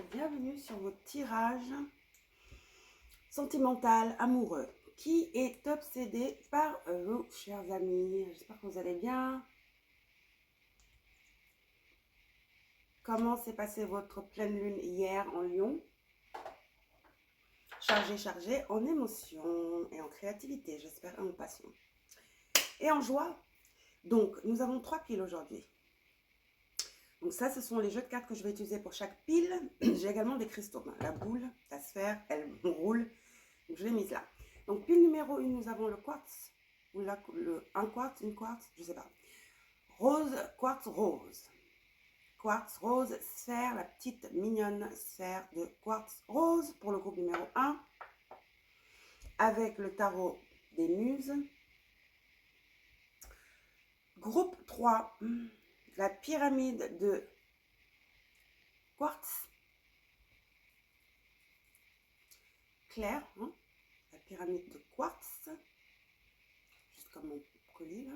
bienvenue sur votre tirage sentimental amoureux. Qui est obsédé par vous, chers amis? J'espère que vous allez bien. Comment s'est passée votre pleine lune hier en Lion? Chargé en émotions et en créativité, j'espère, et en passion. Et en joie. Donc, nous avons 3 piles aujourd'hui. Donc ça, ce sont les jeux de cartes que je vais utiliser pour chaque pile. J'ai également des cristaux. La boule, la sphère, elle roule. Donc je l'ai mise là. Donc pile numéro 1, nous avons le quartz. Ou un quartz, une quartz, je ne sais pas. Rose, quartz rose. Quartz rose, sphère, la petite mignonne sphère de quartz rose pour le groupe numéro 1. Avec le tarot des muses. Groupe 3, la pyramide de quartz clair, hein, la pyramide de quartz, juste comme mon colis là.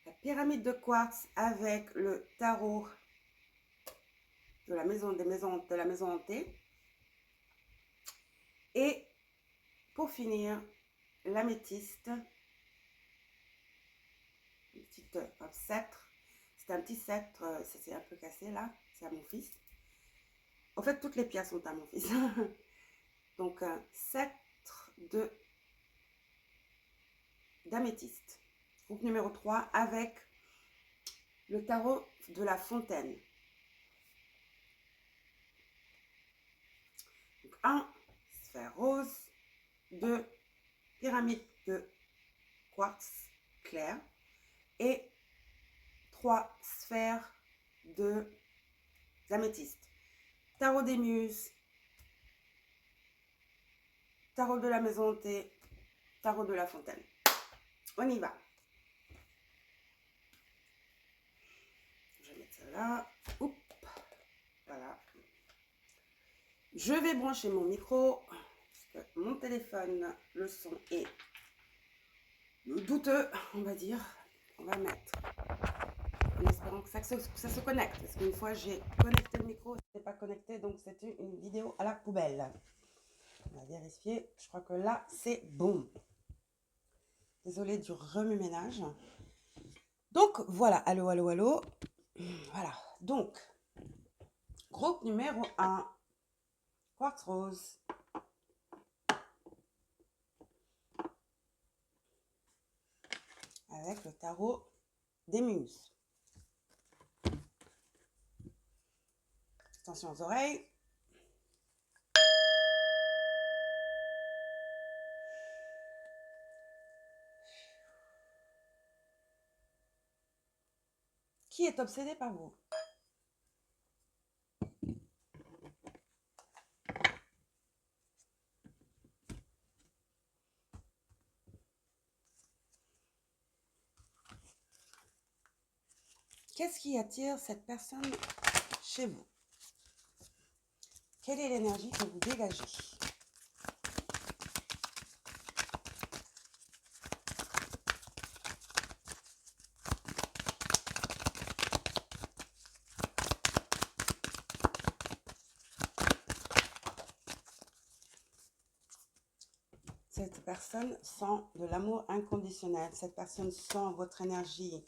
La pyramide de quartz avec le tarot de la maison hantée. Et pour finir, l'améthyste, une petite sceptre. C'est un petit sceptre, c'est un peu cassé là, c'est à mon fils. En fait, toutes les pierres sont à mon fils. Donc, un sceptre d'améthyste. Groupe numéro 3 avec le tarot de la fontaine. Donc, 1, sphère rose. 2, pyramide de quartz clair. Et 3, sphères d'améthyste. Tarot des muses. Tarot de la maison hantée. Tarot de la fontaine. On y va. Je vais mettre ça là. Oups. Voilà. Je vais brancher mon micro. Parce que mon téléphone, le son est douteux, on va dire. On va mettre. En espérant que ça se connecte. Parce qu'une fois, j'ai connecté le micro, c'était pas connecté. Donc, c'était une vidéo à la poubelle. On va vérifier. Je crois que là, c'est bon. Désolée du remue-ménage. Donc, voilà. Allô, allô, allô. Voilà. Donc, groupe numéro 1. Quartz rose. Avec le tarot des muses. Attention aux oreilles. Qui est obsédé par vous? Qu'est-ce qui attire cette personne chez vous? Quelle est l'énergie que vous dégagez? Cette personne sent de l'amour inconditionnel. Cette personne sent votre énergie,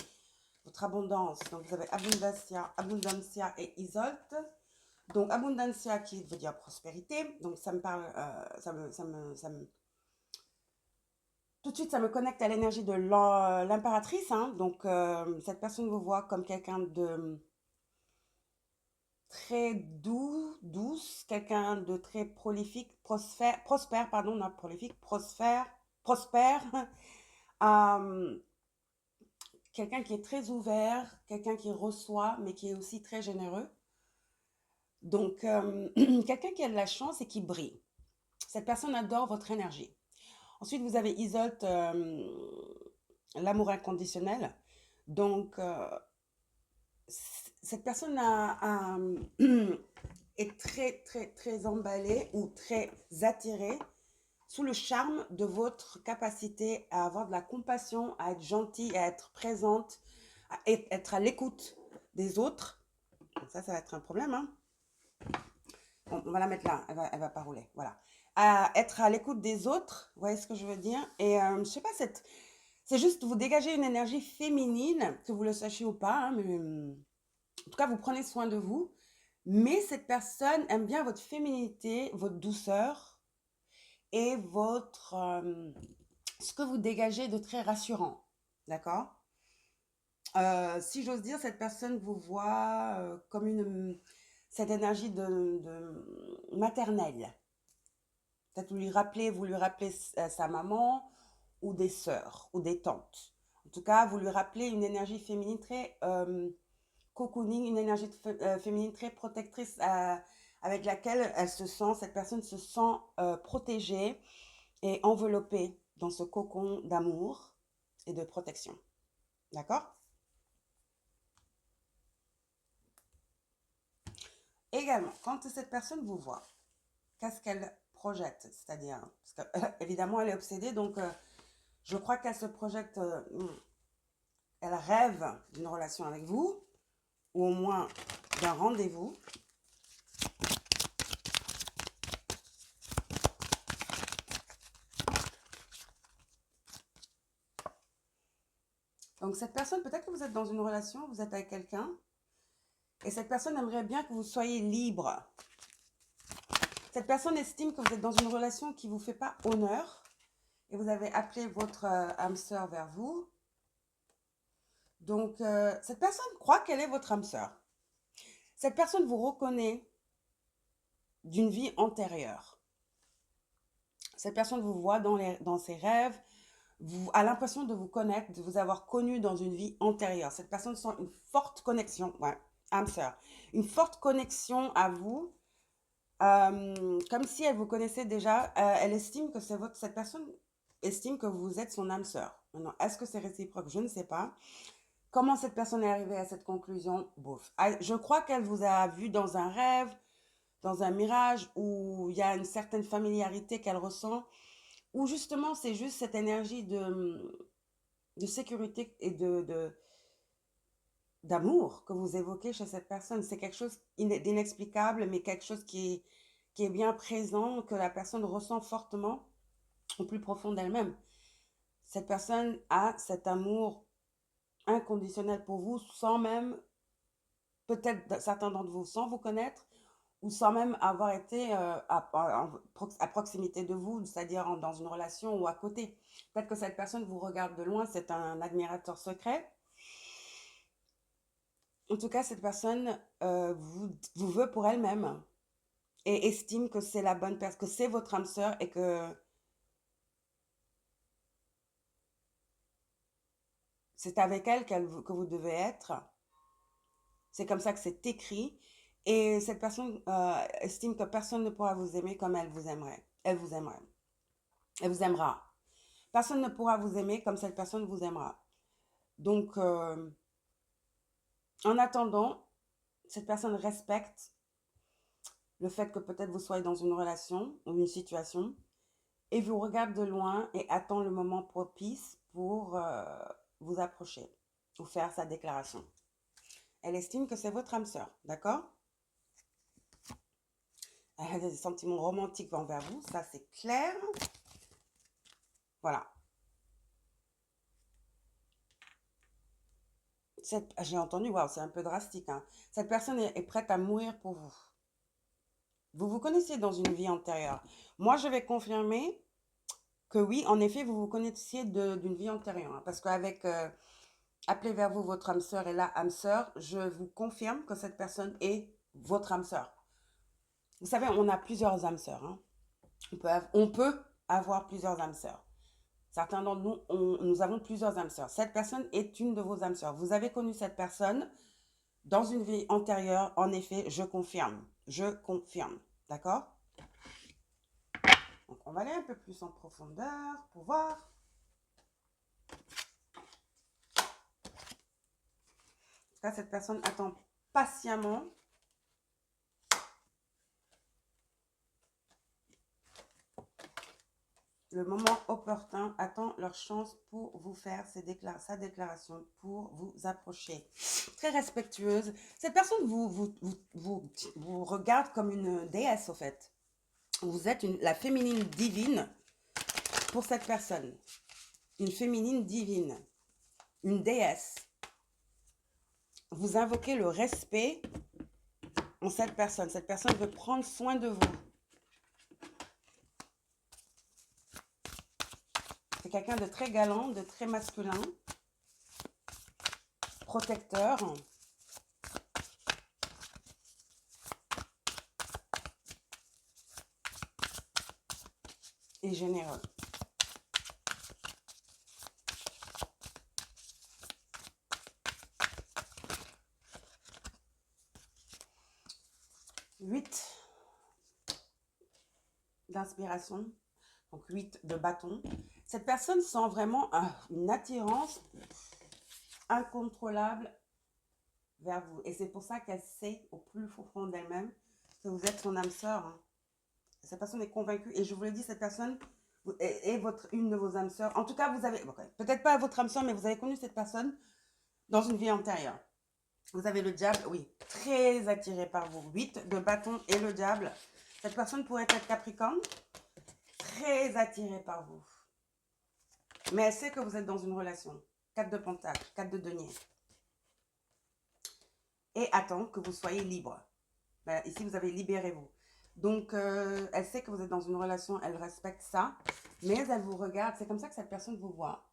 votre abondance. Donc, vous avez Abundancia et Isolte. Donc, Abundancia qui veut dire prospérité. Donc, ça me parle, tout de suite, ça me connecte à l'énergie de l'impératrice. Hein. Donc, cette personne vous voit comme quelqu'un de très douce, quelqu'un de très prolifique, prospère, quelqu'un qui est très ouvert, quelqu'un qui reçoit, mais qui est aussi très généreux. Donc, quelqu'un qui a de la chance et qui brille. Cette personne adore votre énergie. Ensuite, vous avez Isolte, l'amour inconditionnel. Donc, cette personne est très emballée ou très attirée sous le charme de votre capacité à avoir de la compassion, à être gentille, à être présente, à être à l'écoute des autres. Donc ça va être un problème. Hein. On va la mettre là, elle va pas rouler. Voilà. À être à l'écoute des autres, vous voyez ce que je veux dire? Et je sais pas, c'est juste vous dégagez une énergie féminine, que vous le sachiez ou pas, hein, mais en tout cas, vous prenez soin de vous. Mais cette personne aime bien votre féminité, votre douceur et ce que vous dégagez de très rassurant. D'accord? Si j'ose dire, cette personne vous voit comme cette énergie de maternelle. Peut-être vous lui rappelez sa maman ou des sœurs ou des tantes. En tout cas, vous lui rappelez une énergie féminine très cocooning, une énergie féminine très protectrice avec laquelle cette personne se sent protégée et enveloppée dans ce cocon d'amour et de protection. D'accord? Également, quand cette personne vous voit, qu'est-ce qu'elle projette? C'est-à-dire, parce que, évidemment, elle est obsédée, donc je crois qu'elle se projette, elle rêve d'une relation avec vous, ou au moins d'un rendez-vous. Donc cette personne, peut-être que vous êtes dans une relation, vous êtes avec quelqu'un, et cette personne aimerait bien que vous soyez libre. Cette personne estime que vous êtes dans une relation qui ne vous fait pas honneur, et vous avez appelé votre âme sœur vers vous. Donc cette personne croit qu'elle est votre âme sœur. Cette personne vous reconnaît d'une vie antérieure. Cette personne vous voit dans ses rêves, a l'impression de vous connaître, de vous avoir connu dans une vie antérieure. Cette personne sent une forte connexion, ouais, âme sœur, une forte connexion à vous, comme si elle vous connaissait déjà. Elle estime que cette personne estime que vous êtes son âme sœur. Maintenant, est-ce que c'est réciproque? Je ne sais pas. Comment cette personne est arrivée à cette conclusion? Bouf. Je crois qu'elle vous a vu dans un rêve, dans un mirage, où il y a une certaine familiarité qu'elle ressent, ou justement c'est juste cette énergie de sécurité et d'amour que vous évoquez chez cette personne. C'est quelque chose d'inexplicable, mais quelque chose qui est bien présent, que la personne ressent fortement au plus profond d'elle-même. Cette personne a cet amour inconditionnel pour vous, sans même, peut-être certains d'entre vous, sans vous connaître, ou sans même avoir été à proximité de vous, c'est-à-dire dans une relation ou à côté. Peut-être que cette personne vous regarde de loin, c'est un admirateur secret. En tout cas, cette personne vous veut pour elle-même et estime que c'est la bonne personne, que c'est votre âme sœur et que c'est avec elle que vous devez être. C'est comme ça que c'est écrit. Et cette personne estime que personne ne pourra vous aimer comme elle vous aimerait. Elle vous aimerait. Elle vous aimera. Personne ne pourra vous aimer comme cette personne vous aimera. Donc, en attendant, cette personne respecte le fait que peut-être vous soyez dans une relation ou une situation et vous regarde de loin et attend le moment propice pour vous approcher ou faire sa déclaration. Elle estime que c'est votre âme sœur, d'accord? Elle a des sentiments romantiques envers vous, ça c'est clair. Voilà. J'ai entendu, waouh, c'est un peu drastique, hein. Cette personne est prête à mourir pour vous. Vous vous connaissiez dans une vie antérieure. Moi, je vais confirmer que oui, en effet, vous vous connaissiez d'une vie antérieure, hein, parce qu'avec appelez vers vous votre âme sœur et la âme sœur, je vous confirme que cette personne est votre âme sœur. Vous savez, on a plusieurs âmes sœurs, hein. On peut avoir plusieurs âmes sœurs. Certains d'entre nous, nous avons plusieurs âmes sœurs. Cette personne est une de vos âmes sœurs. Vous avez connu cette personne dans une vie antérieure. En effet, je confirme. Je confirme. D'accord? Donc, on va aller un peu plus en profondeur pour voir. En tout cas, cette personne attend patiemment le moment opportun attend leur chance pour vous faire sa déclaration, pour vous approcher. Très respectueuse. Cette personne vous regarde comme une déesse, au fait. Vous êtes la féminine divine pour cette personne. Une féminine divine. Une déesse. Vous invoquez le respect en cette personne. Cette personne veut prendre soin de vous. C'est quelqu'un de très galant, de très masculin, protecteur. Et généreux. Huit d'inspiration, donc 8 de bâton. Cette personne sent vraiment une attirance incontrôlable vers vous. Et c'est pour ça qu'elle sait au plus profond d'elle-même que vous êtes son âme sœur. Hein. Cette personne est convaincue. Et je vous l'ai dit, cette personne est une de vos âmes sœurs. En tout cas, vous avez, peut-être pas votre âme sœur, mais vous avez connu cette personne dans une vie antérieure. Vous avez le diable, oui, très attiré par vous. 8 de bâton et le diable. Cette personne pourrait être Capricorne, très attirée par vous. Mais elle sait que vous êtes dans une relation. 4 de pentacle, 4 de denier. Et attend que vous soyez libre. Ben, ici, vous avez libérez-vous. Donc, elle sait que vous êtes dans une relation, elle respecte ça. Mais elle vous regarde, c'est comme ça que cette personne vous voit.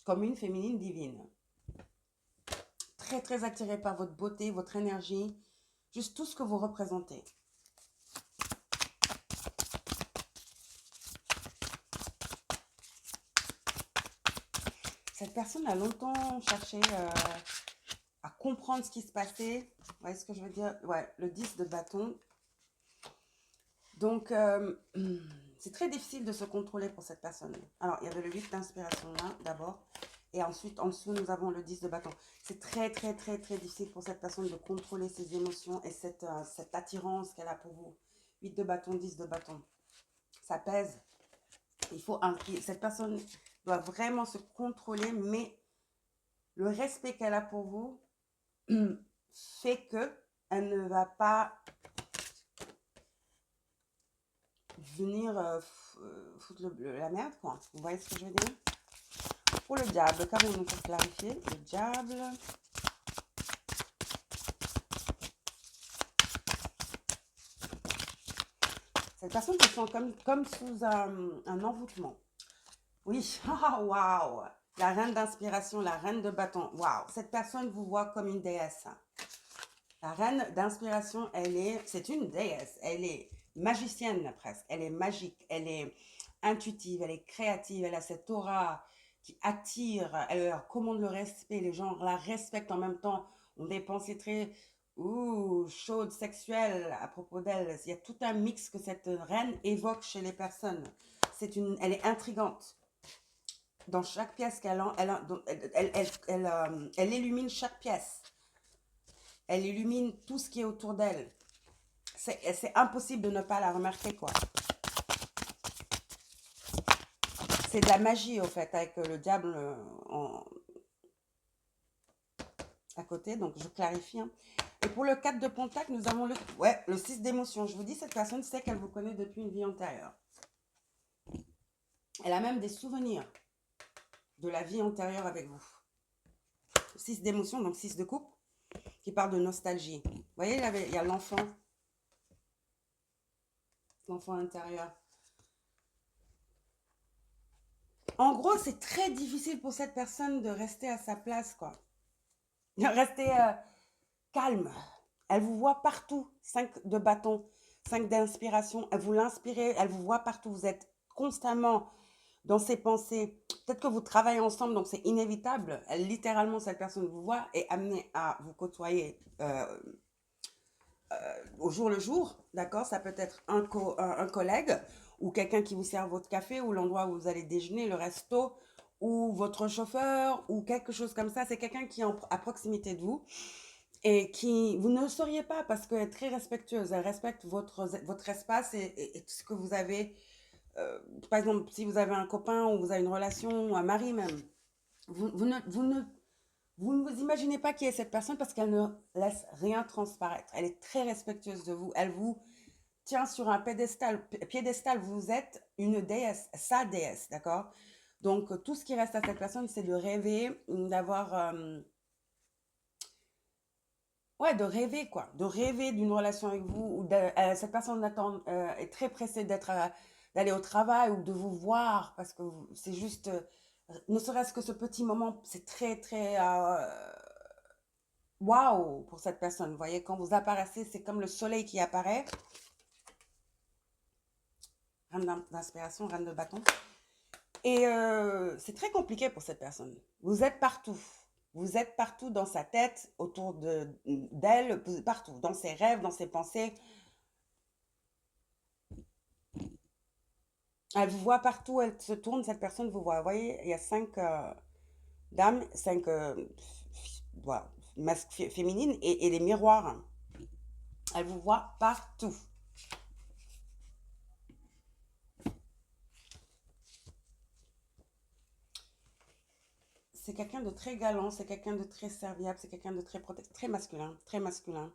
Comme une féminine divine. Très, très attirée par votre beauté, votre énergie. Juste tout ce que vous représentez. Cette personne a longtemps cherché à comprendre ce qui se passait. Vous voyez ce que je veux dire? Ouais, le 10 de bâton. Donc, c'est très difficile de se contrôler pour cette personne. Alors, il y avait le 8 d'inspiration là, d'abord. Et ensuite, en dessous, nous avons le 10 de bâton. C'est très, très, très, très difficile pour cette personne de contrôler ses émotions et cette attirance qu'elle a pour vous. 8 de bâton, 10 de bâton. Ça pèse. Cette personne doit vraiment se contrôler, mais le respect qu'elle a pour vous fait que elle ne va pas venir foutre la merde, quoi. Vous voyez ce que je veux dire? Pour le diable, qu'avons-nous pour clarifier? Le diable. Cette personne se sent comme sous un envoûtement. Oui, waouh! La reine d'inspiration, la reine de bâton. Waouh! Cette personne vous voit comme une déesse. La reine d'inspiration, c'est une déesse. Elle est magicienne presque. Elle est magique. Elle est intuitive. Elle est créative. Elle a cette aura qui attire. Elle leur commande le respect. Les gens la respectent en même temps. On des pensées très chaudes, sexuelles à propos d'elle. Il y a tout un mix que cette reine évoque chez les personnes. Elle est intrigante. Dans chaque pièce qu'elle a, elle illumine chaque pièce. Elle illumine tout ce qui est autour d'elle. C'est impossible de ne pas la remarquer, quoi. C'est de la magie, au fait, avec le diable à côté. Donc, je clarifie. Hein. Et pour le 4 de pentacle, nous avons le 6 d'émotion. Je vous dis, cette personne sait qu'elle vous connaît depuis une vie antérieure. Elle a même des souvenirs de la vie antérieure avec vous. 6 d'émotion, donc 6 de coupe, qui parle de nostalgie. Vous voyez, il y a l'enfant. L'enfant intérieur. En gros, c'est très difficile pour cette personne de rester à sa place, quoi. De rester calme. Elle vous voit partout. 5 de bâton, 5 d'inspiration. Elle vous l'inspire, elle vous voit partout. Vous êtes constamment dans ses pensées. Peut-être que vous travaillez ensemble, donc c'est inévitable. Littéralement, cette personne vous voit et amenée à vous côtoyer au jour le jour, d'accord? Ça peut être un collègue ou quelqu'un qui vous sert votre café ou l'endroit où vous allez déjeuner, le resto ou votre chauffeur ou quelque chose comme ça. C'est quelqu'un qui est à proximité de vous et qui, vous ne le sauriez pas parce qu'elle est très respectueuse. Elle respecte votre espace et ce que vous avez par exemple, si vous avez un copain ou vous avez une relation ou un mari même, vous ne vous imaginez pas qui est cette personne parce qu'elle ne laisse rien transparaître. Elle est très respectueuse de vous. Elle vous tient sur un piédestal. Vous êtes une déesse, sa déesse, d'accord? Donc, tout ce qui reste à cette personne, c'est de rêver, d'avoir... ouais, de rêver, quoi. De rêver d'une relation avec vous. Cette personne est très pressée d'aller au travail ou de vous voir parce que c'est juste... ne serait-ce que ce petit moment, c'est très, très... waouh pour cette personne. Vous voyez, quand vous apparaissez, c'est comme le soleil qui apparaît. Reine d'inspiration, reine de bâton. Et c'est très compliqué pour cette personne. Vous êtes partout. Vous êtes partout dans sa tête, autour d'elle, partout, dans ses rêves, dans ses pensées. Elle vous voit partout, elle se tourne, cette personne vous voit. Vous voyez, il y a 5 dames, 5 voilà, féminines et les miroirs. Elle vous voit partout. C'est quelqu'un de très galant, c'est quelqu'un de très serviable, c'est quelqu'un de très masculin, très masculin.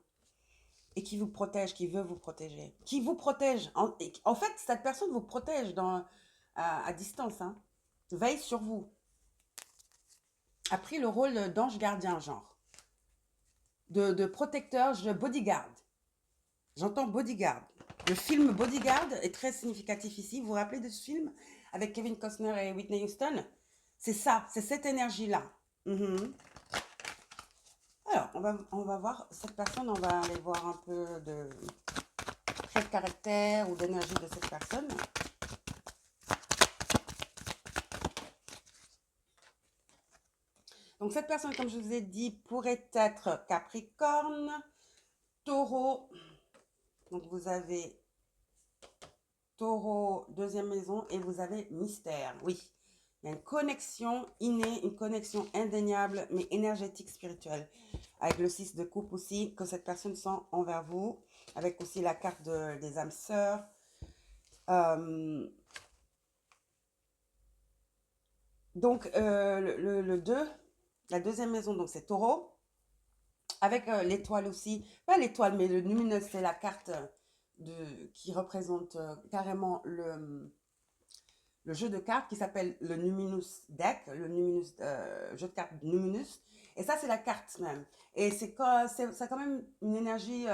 Et qui vous protège, qui veut vous protéger. Qui vous protège. En fait, cette personne vous protège à distance. Hein. Veille sur vous. A pris le rôle d'ange gardien, genre. De protecteur, de bodyguard. J'entends bodyguard. Le film Bodyguard est très significatif ici. Vous vous rappelez de ce film avec Kevin Costner et Whitney Houston? C'est ça, c'est cette énergie-là. Alors, on va voir cette personne, on va aller voir un peu de trait de caractère ou d'énergie de cette personne. Donc, cette personne, comme je vous ai dit, pourrait être Capricorne, Taureau. Donc, vous avez Taureau, deuxième maison, et vous avez Mystère. Oui, il y a une connexion innée, une connexion indéniable, mais énergétique, spirituelle. Avec le 6 de coupe aussi, que cette personne sent envers vous. Avec aussi la carte des âmes sœurs. Donc, le 2, la deuxième maison, donc c'est Taureau. Avec l'étoile aussi. Pas l'étoile, mais le lumineux, c'est la carte qui représente carrément le jeu de cartes qui s'appelle le Numinous Deck, le Numinous, jeu de cartes Numinous. Et ça, c'est la carte même. Et c'est quand même une énergie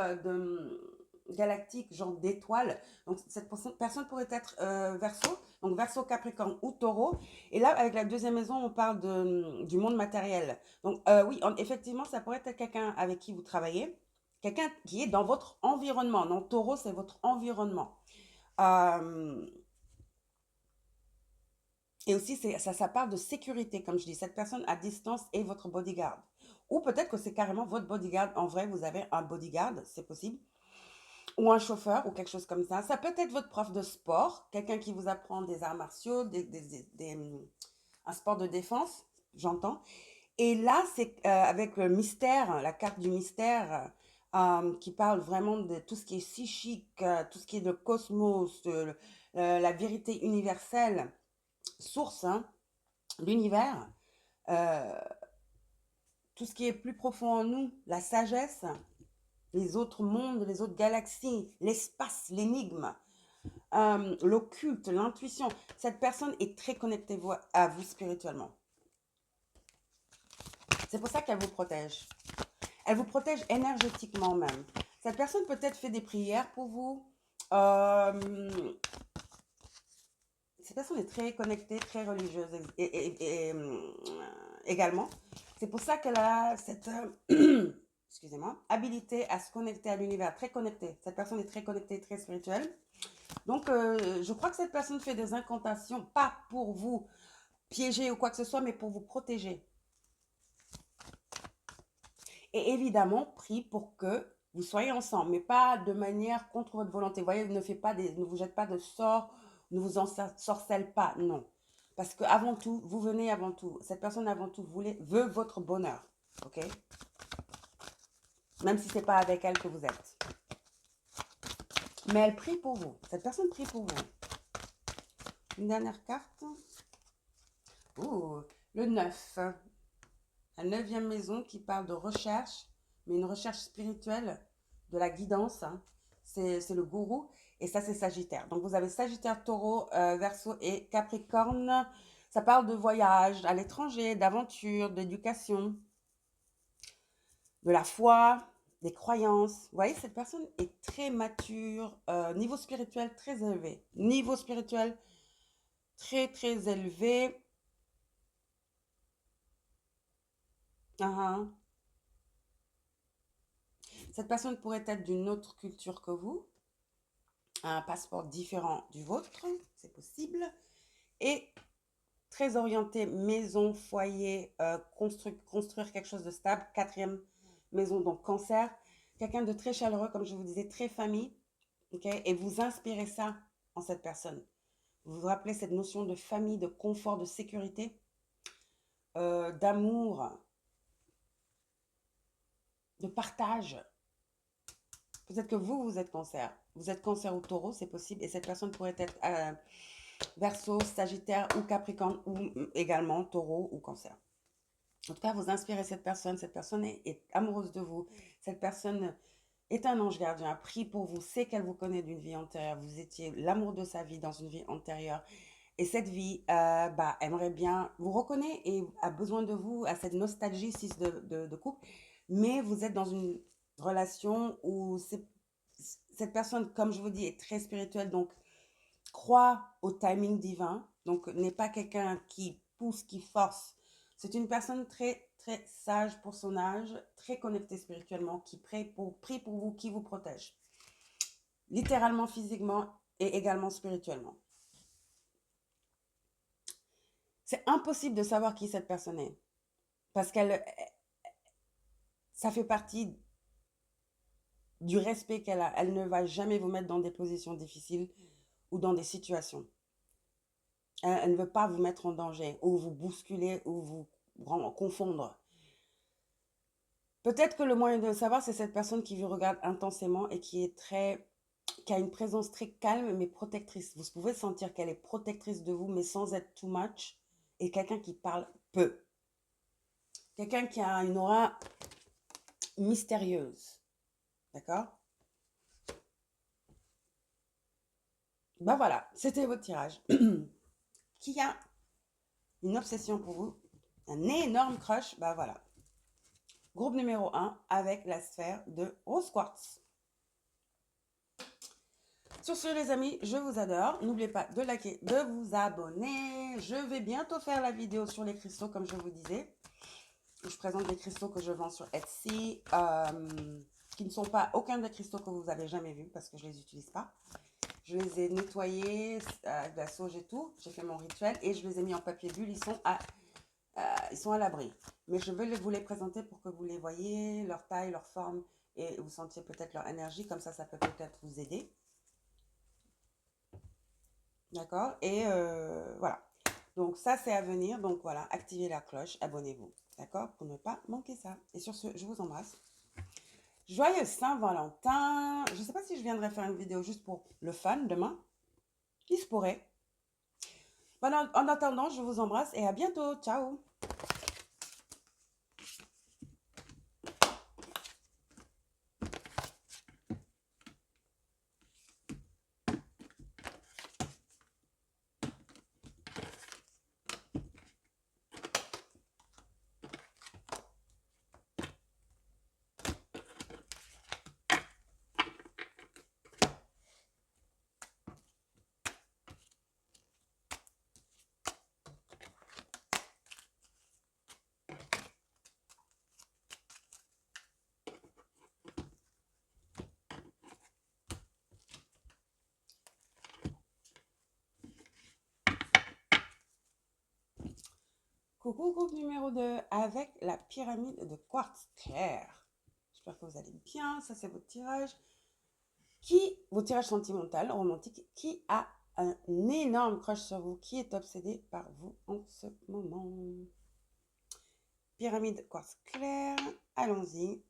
galactique, genre d'étoile. Donc, cette personne pourrait être Verseau, donc Verseau, Capricorne ou Taureau. Et là, avec la deuxième maison, on parle du monde matériel. Donc, oui, effectivement, ça pourrait être quelqu'un avec qui vous travaillez, quelqu'un qui est dans votre environnement. Donc, Taureau, c'est votre environnement. Et aussi, ça parle de sécurité, comme je dis. Cette personne à distance est votre bodyguard. Ou peut-être que c'est carrément votre bodyguard. En vrai, vous avez un bodyguard, c'est possible. Ou un chauffeur, ou quelque chose comme ça. Ça peut être votre prof de sport, quelqu'un qui vous apprend des arts martiaux, un sport de défense, j'entends. Et là, c'est avec le mystère, la carte du mystère, qui parle vraiment de tout ce qui est psychique, tout ce qui est le cosmos, la vérité universelle, source, hein, l'univers, euh, tout ce qui est plus profond en nous, la sagesse, les autres mondes, les autres galaxies, l'espace, l'énigme, l'occulte, l'intuition. Cette personne est très connectée à vous spirituellement. C'est pour ça qu'elle vous protège. Elle vous protège énergétiquement même. Cette personne peut-être fait des prières pour vous. Cette personne est très connectée, très religieuse également. C'est pour ça qu'elle a cette excusez-moi, habilité à se connecter à l'univers, très connectée. Cette personne est très connectée, très spirituelle. Donc, je crois que cette personne fait des incantations, pas pour vous piéger ou quoi que ce soit, mais pour vous protéger. Et évidemment, prie pour que vous soyez ensemble, mais pas de manière contre votre volonté. Vous voyez, ne vous jette pas de sorts, ne vous ensorcelle pas, non. Parce que avant tout, vous venez avant tout. Cette personne avant tout veut votre bonheur, ok? Même si c'est pas avec elle que vous êtes. Mais elle prie pour vous. Cette personne prie pour vous. Une dernière carte. Le 9. La 9e maison qui parle de recherche, mais une recherche spirituelle, de la guidance. Hein. C'est le gourou. Et ça, c'est Sagittaire. Donc, vous avez Sagittaire, Taureau, Verseau et Capricorne. Ça parle de voyage à l'étranger, d'aventure, d'éducation, de la foi, des croyances. Vous voyez, cette personne est très mature, niveau spirituel très élevé. Niveau spirituel très, très élevé. Uh-huh. Cette personne pourrait être d'une autre culture que vous, un passeport différent du vôtre, c'est possible, et très orienté maison, foyer, construire quelque chose de stable. 4e maison, donc cancer. Quelqu'un de très chaleureux, comme je vous disais, très famille, okay? Et vous inspirez ça en cette personne. Vous vous rappelez cette notion de famille, de confort, de sécurité, d'amour, de partage. Peut-être que vous êtes cancer. Vous êtes cancer ou taureau, c'est possible. Et cette personne pourrait être Verseau, Sagittaire ou Capricorne ou également taureau ou cancer. En tout cas, vous inspirez cette personne. Cette personne est amoureuse de vous. Cette personne est un ange gardien, prie pour vous, sait qu'elle vous connaît d'une vie antérieure. Vous étiez l'amour de sa vie dans une vie antérieure. Et cette vie, aimerait bien, vous reconnaît et a besoin de vous, a cette nostalgie de couple. Mais vous êtes dans une relation où cette personne, comme je vous dis, est très spirituelle. Donc, croit au timing divin, donc n'est pas quelqu'un qui pousse, qui force. C'est une personne très, très sage pour son âge, très connectée spirituellement, qui prie pour vous, qui vous protège. Littéralement, physiquement et également spirituellement. C'est impossible de savoir qui cette personne est. Parce ça fait partie du respect qu'elle a. Elle ne va jamais vous mettre dans des positions difficiles ou dans des situations. Elle ne veut pas vous mettre en danger ou vous bousculer ou vous confondre. Peut-être que le moyen de le savoir, c'est cette personne qui vous regarde intensément et qui a une présence très calme mais protectrice. Vous pouvez sentir qu'elle est protectrice de vous mais sans être too much, et quelqu'un qui parle peu. Quelqu'un qui a une aura mystérieuse. D'accord? Ben voilà, c'était votre tirage. Qui a une obsession pour vous, un énorme crush, ben voilà. Groupe numéro 1 avec la sphère de rose quartz. Sur ce, les amis, je vous adore. N'oubliez pas de liker, de vous abonner. Je vais bientôt faire la vidéo sur les cristaux, comme je vous disais. Je présente des cristaux que je vends sur Etsy, qui ne sont pas aucun des cristaux que vous avez jamais vus, parce que je ne les utilise pas. Je les ai nettoyés avec de la sauge et tout. J'ai fait mon rituel et je les ai mis en papier bulle. Ils sont à l'abri. Mais je vais vous les présenter pour que vous les voyez, leur taille, leur forme, et vous sentiez peut-être leur énergie. Comme ça peut peut-être vous aider. D'accord? Et voilà. Donc ça, c'est à venir. Donc voilà, activez la cloche, abonnez-vous. D'accord? Pour ne pas manquer ça. Et sur ce, je vous embrasse. Joyeux Saint-Valentin. Je ne sais pas si je viendrai faire une vidéo juste pour le fun demain. Il se pourrait. Bon, en attendant, je vous embrasse et à bientôt. Ciao! Coucou, groupe numéro 2 avec la pyramide de quartz clair. J'espère que vous allez bien. Ça, c'est votre tirage. Votre tirage sentimental, romantique, qui a un énorme crush sur vous, qui est obsédé par vous en ce moment. Pyramide quartz clair. Allons-y.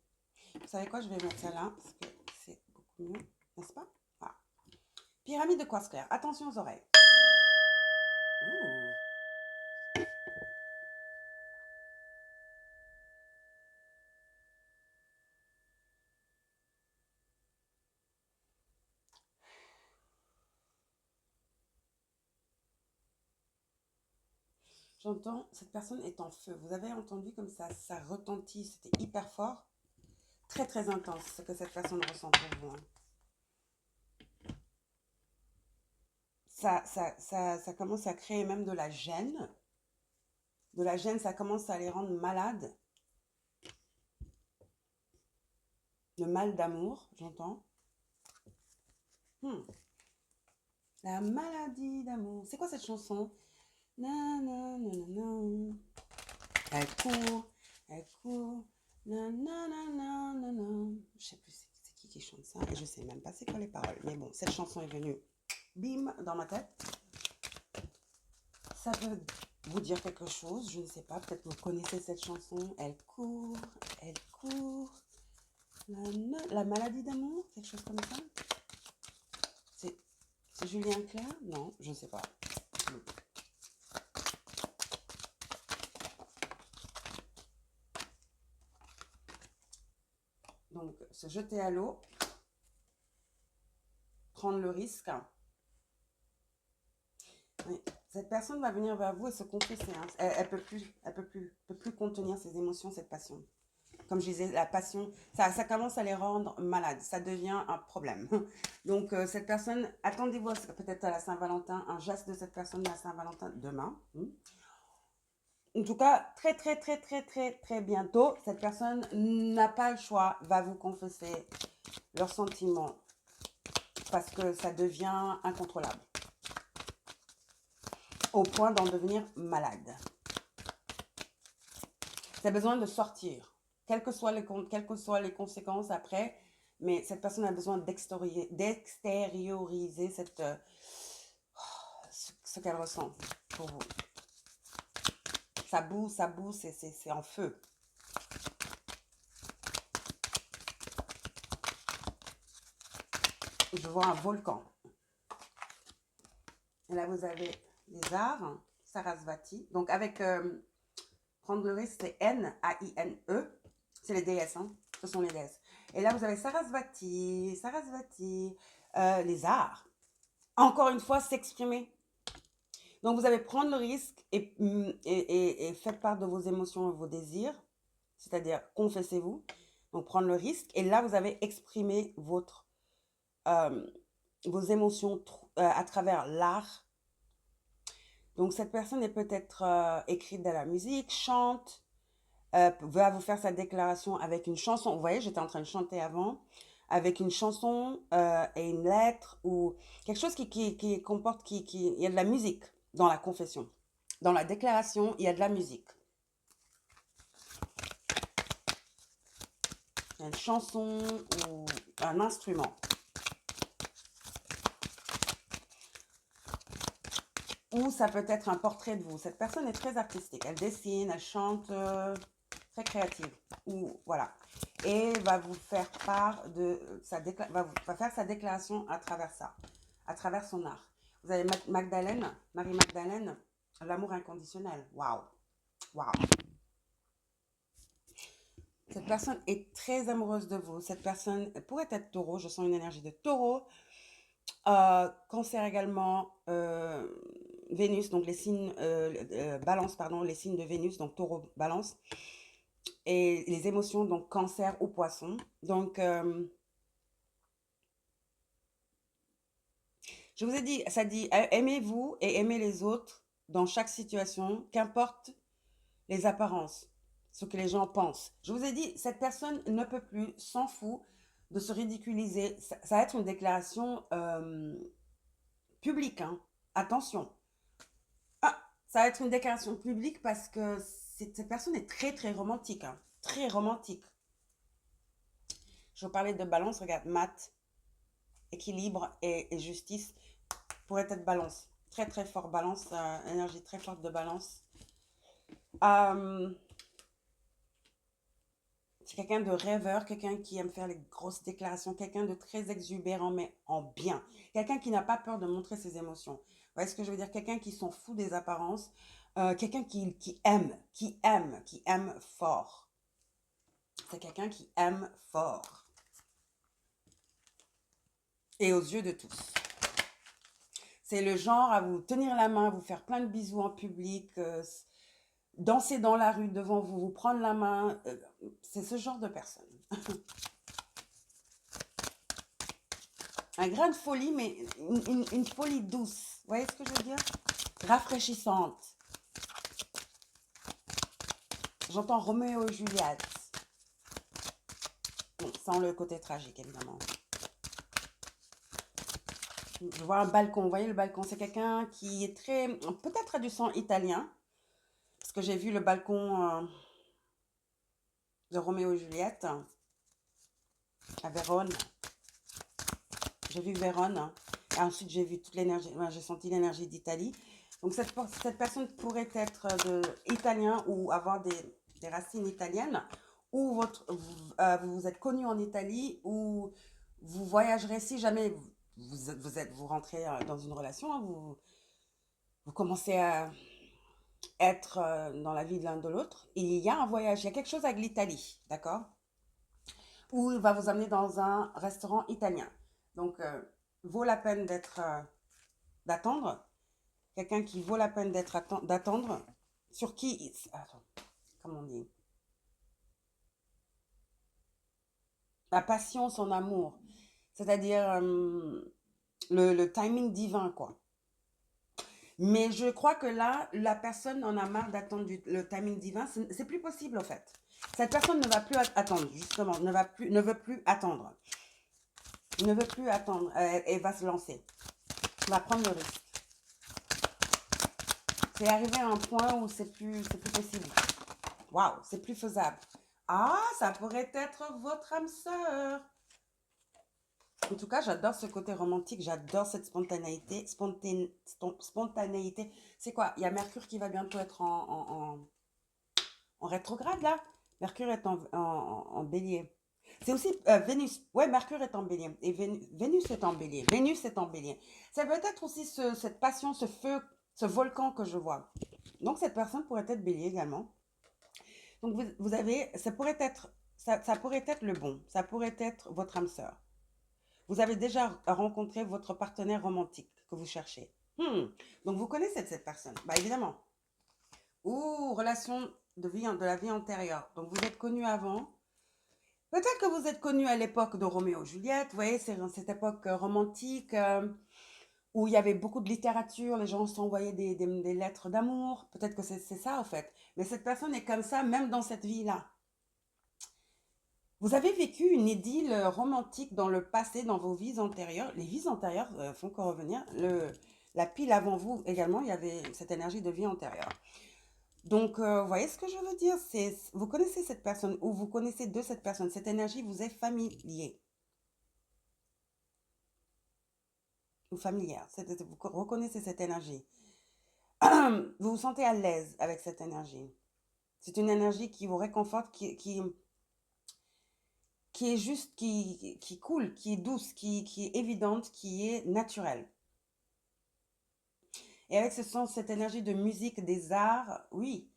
Vous savez quoi? Je vais mettre ça là parce que c'est beaucoup mieux, n'est-ce pas? Voilà. Pyramide de quartz clair. Attention aux oreilles. J'entends, cette personne est en feu. Vous avez entendu comme ça retentit, c'était hyper fort. Très, très intense, ce que cette personne ressent pour vous. Hein. Ça commence à créer même de la gêne. De la gêne, ça commence à les rendre malades. Le mal d'amour, j'entends. La maladie d'amour. C'est quoi cette chanson? Na, na, na, na, na. Elle court. Na, na, na, na, na, na. Je sais plus c'est qui chante ça. Et je sais même pas c'est quoi les paroles. Mais bon, cette chanson est venue, bim, dans ma tête. Ça peut vous dire quelque chose, je ne sais pas. Peut-être que vous connaissez cette chanson. Elle court. La maladie d'amour, quelque chose comme ça. C'est Julien Clerc? Non, je ne sais pas. Donc, se jeter à l'eau, prendre le risque. Oui. Cette personne va venir vers vous et se confesser. Hein. Elle peut plus contenir ses émotions, cette passion. Comme je disais, la passion, ça commence à les rendre malades. Ça devient un problème. Donc, cette personne, attendez-vous peut-être à la Saint-Valentin, un geste de cette personne à la Saint-Valentin demain. En tout cas, très bientôt, cette personne n'a pas le choix, va vous confesser leurs sentiments parce que ça devient incontrôlable au point d'en devenir malade. C'est besoin de sortir, quelles que soient les conséquences après, mais cette personne a besoin d'extérioriser ce qu'elle ressent pour vous. Ça boue, c'est en feu. Je vois un volcan. Et là, vous avez les arts, Sarasvati. Donc, avec prendre le risque, c'est N-A-I-N-E. C'est les déesses, hein. Ce sont les déesses. Et là, vous avez Sarasvati, les arts. Encore une fois, s'exprimer. Donc, vous allez prendre le risque et faites part de vos émotions et vos désirs. C'est-à-dire, confessez-vous. Donc, prendre le risque. Et là, vous avez exprimé vos émotions à travers l'art. Donc, cette personne est peut-être écrite de la musique, chante, va vous faire sa déclaration avec une chanson. Vous voyez, j'étais en train de chanter avant. Avec une chanson et une lettre ou quelque chose qui comporte, il y a de la musique dans la confession. Dans la déclaration, il y a de la musique. Il y a une chanson ou un instrument. Ou ça peut être un portrait de vous. Cette personne est très artistique. Elle dessine, elle chante, très créative. Ou voilà. Et va vous faire part de va faire sa déclaration à travers ça, à travers son art. Vous avez Marie-Magdalène, l'amour inconditionnel. Waouh, waouh. Cette personne est très amoureuse de vous. Cette personne pourrait être taureau. Je sens une énergie de taureau. Cancer également. Vénus, donc les signes balance, pardon, les signes de Vénus, donc taureau, balance. Et les émotions, donc cancer ou poisson. Donc, je vous ai dit, ça dit, aimez-vous et aimez les autres dans chaque situation, qu'importe les apparences, ce que les gens pensent. Je vous ai dit, cette personne ne peut plus, s'en fout de se ridiculiser. Ça va être une déclaration publique, hein. Attention. Ah, ça va être une déclaration publique parce que cette personne est très romantique, hein. Très romantique. Je vous parlais de balance, regarde, mat, équilibre et justice pourrait être balance. Très fort balance, énergie très forte de balance. C'est quelqu'un de rêveur, quelqu'un qui aime faire les grosses déclarations, quelqu'un de très exubérant mais en bien. Quelqu'un qui n'a pas peur de montrer ses émotions. Vous voyez ce que je veux dire? Quelqu'un qui s'en fout des apparences. Quelqu'un qui aime fort. C'est quelqu'un qui aime fort. Et aux yeux de tous. C'est le genre à vous tenir la main, à vous faire plein de bisous en public. danser dans la rue devant vous, vous prendre la main. C'est ce genre de personne. Un grain de folie, mais une folie douce. Vous voyez ce que je veux dire? Rafraîchissante. J'entends Roméo et Juliette. Bon, sans le côté tragique, évidemment. Je vois un balcon. Vous voyez le balcon? C'est quelqu'un qui est très... Peut-être a du sang italien. Parce que j'ai vu le balcon de Roméo et Juliette à Vérone. J'ai vu Vérone. Et ensuite, j'ai vu toute l'énergie. J'ai senti l'énergie d'Italie. Donc, cette personne pourrait être italien ou avoir des racines italiennes. Ou vous vous êtes connu en Italie. Ou vous voyagerez si jamais vous rentrez dans une relation. Hein, vous commencez à être dans la vie de l'un de l'autre. Et il y a un voyage. Il y a quelque chose avec l'Italie. D'accord? Ou il va vous amener dans un restaurant italien. Donc, vaut la peine d'attendre. Quelqu'un qui vaut la peine d'attendre. Sur qui... Attends, comment on dit? La passion, son amour. C'est-à-dire le timing divin, quoi. Mais je crois que là, la personne en a marre d'attendre le timing divin. C'est plus possible, en fait. Cette personne ne va plus attendre, justement. Ne veut plus attendre. Ne veut plus attendre. Elle va se lancer. Elle va prendre le risque. C'est arrivé à un point où c'est plus possible. Waouh, c'est plus faisable. Ah, ça pourrait être votre âme sœur. En tout cas, j'adore ce côté romantique, j'adore cette spontanéité. Spontanéité. C'est quoi? Il y a Mercure qui va bientôt être en rétrograde, là. Mercure est en bélier. C'est aussi Vénus. Ouais, Mercure est en bélier. Et Vénus est en bélier. Vénus est en bélier. Ça peut être aussi cette passion, ce feu, ce volcan que je vois. Donc, cette personne pourrait être bélier également. Donc, vous avez, ça pourrait être le bon. Ça pourrait être votre âme sœur. Vous avez déjà rencontré votre partenaire romantique que vous cherchez. Donc, vous connaissez cette personne. Bah, évidemment. Ou relation de la vie antérieure. Donc, vous êtes connu avant. Peut-être que vous êtes connu à l'époque de Roméo et Juliette. Vous voyez, c'est cette époque romantique où il y avait beaucoup de littérature. Les gens s'envoyaient des lettres d'amour. Peut-être que c'est ça, en fait. Mais cette personne est comme ça, même dans cette vie-là. Vous avez vécu une idylle romantique dans le passé, dans vos vies antérieures. Les vies antérieures font que revenir. La pile avant vous également, il y avait cette énergie de vie antérieure. Donc, vous voyez ce que je veux dire? Vous connaissez cette personne ou vous connaissez de cette personne. Cette énergie vous est familier ou familière. Vous reconnaissez cette énergie. Vous vous sentez à l'aise avec cette énergie. C'est une énergie qui vous réconforte, qui est juste, qui coule, qui est douce, qui est évidente, qui est naturelle. Et avec cette énergie de musique, des arts, oui,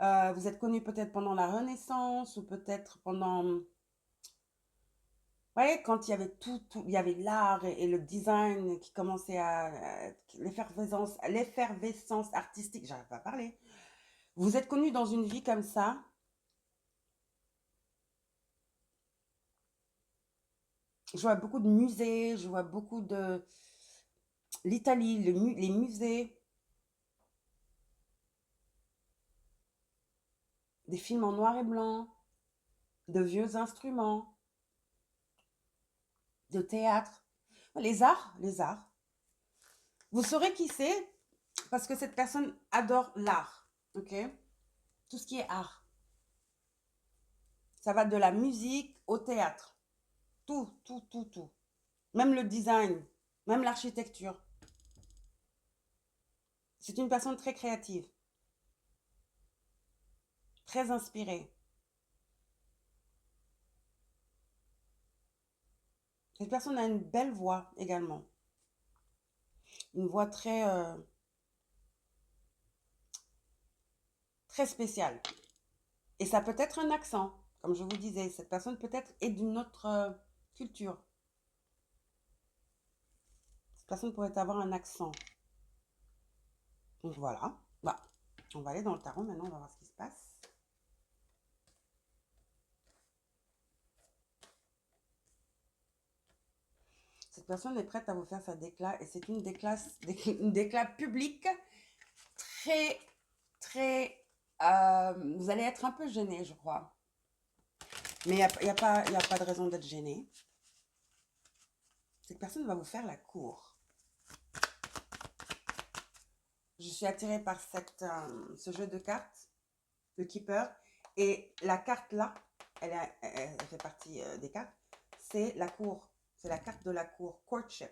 vous êtes connu peut-être pendant la Renaissance ou peut-être pendant... Vous voyez, quand il y avait il y avait l'art et le design qui commençait l'effervescence artistique, j'arrive pas à parler. Vous êtes connu dans une vie comme ça. Je vois beaucoup de musées, je vois beaucoup de... L'Italie, les musées, des films en noir et blanc, de vieux instruments, de théâtre. Les arts, les arts. Vous saurez qui c'est parce que cette personne adore l'art, ok? Tout ce qui est art. Ça va de la musique au théâtre. Tout, tout, tout, tout. Même le design, même l'architecture. C'est une personne très créative, très inspirée. Cette personne a une belle voix également. Une voix très spéciale. Et ça peut être un accent, comme je vous disais. Cette personne peut-être est d'une autre culture. Cette personne pourrait avoir un accent. Donc voilà. Bah, On va aller dans le tarot maintenant, on va voir ce qui se passe. Cette personne est prête à vous faire sa déclat et c'est une déclat publique très, très... vous allez être un peu gêné, je crois. Mais il n'y a pas de raison d'être gêné. Cette personne va vous faire la cour. Je suis attirée par ce jeu de cartes, le Keeper. Et la carte là, elle fait partie des cartes. C'est la cour. C'est la carte de la cour, courtship.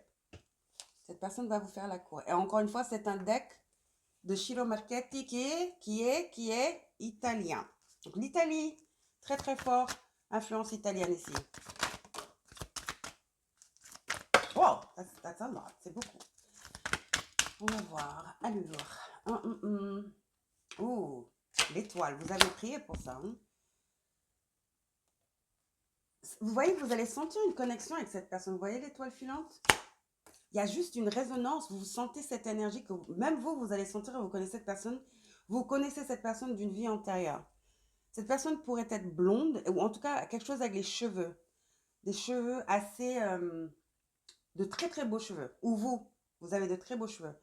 Cette personne va vous faire la cour. Et encore une fois, c'est un deck de Ciro Marchetti qui est italien. Donc l'Italie, très très fort, influence italienne ici. Wow, that's a lot, c'est beaucoup. On va voir. Alors, oh, l'étoile, vous avez prié pour ça. Hein? Vous voyez, vous allez sentir une connexion avec cette personne. Vous voyez l'étoile filante? Il y a juste une résonance. Vous sentez cette énergie que même vous allez sentir et vous connaissez cette personne. Vous connaissez cette personne d'une vie antérieure. Cette personne pourrait être blonde, ou en tout cas quelque chose avec les cheveux. Des cheveux assez... de très très beaux cheveux. Ou vous avez de très beaux cheveux.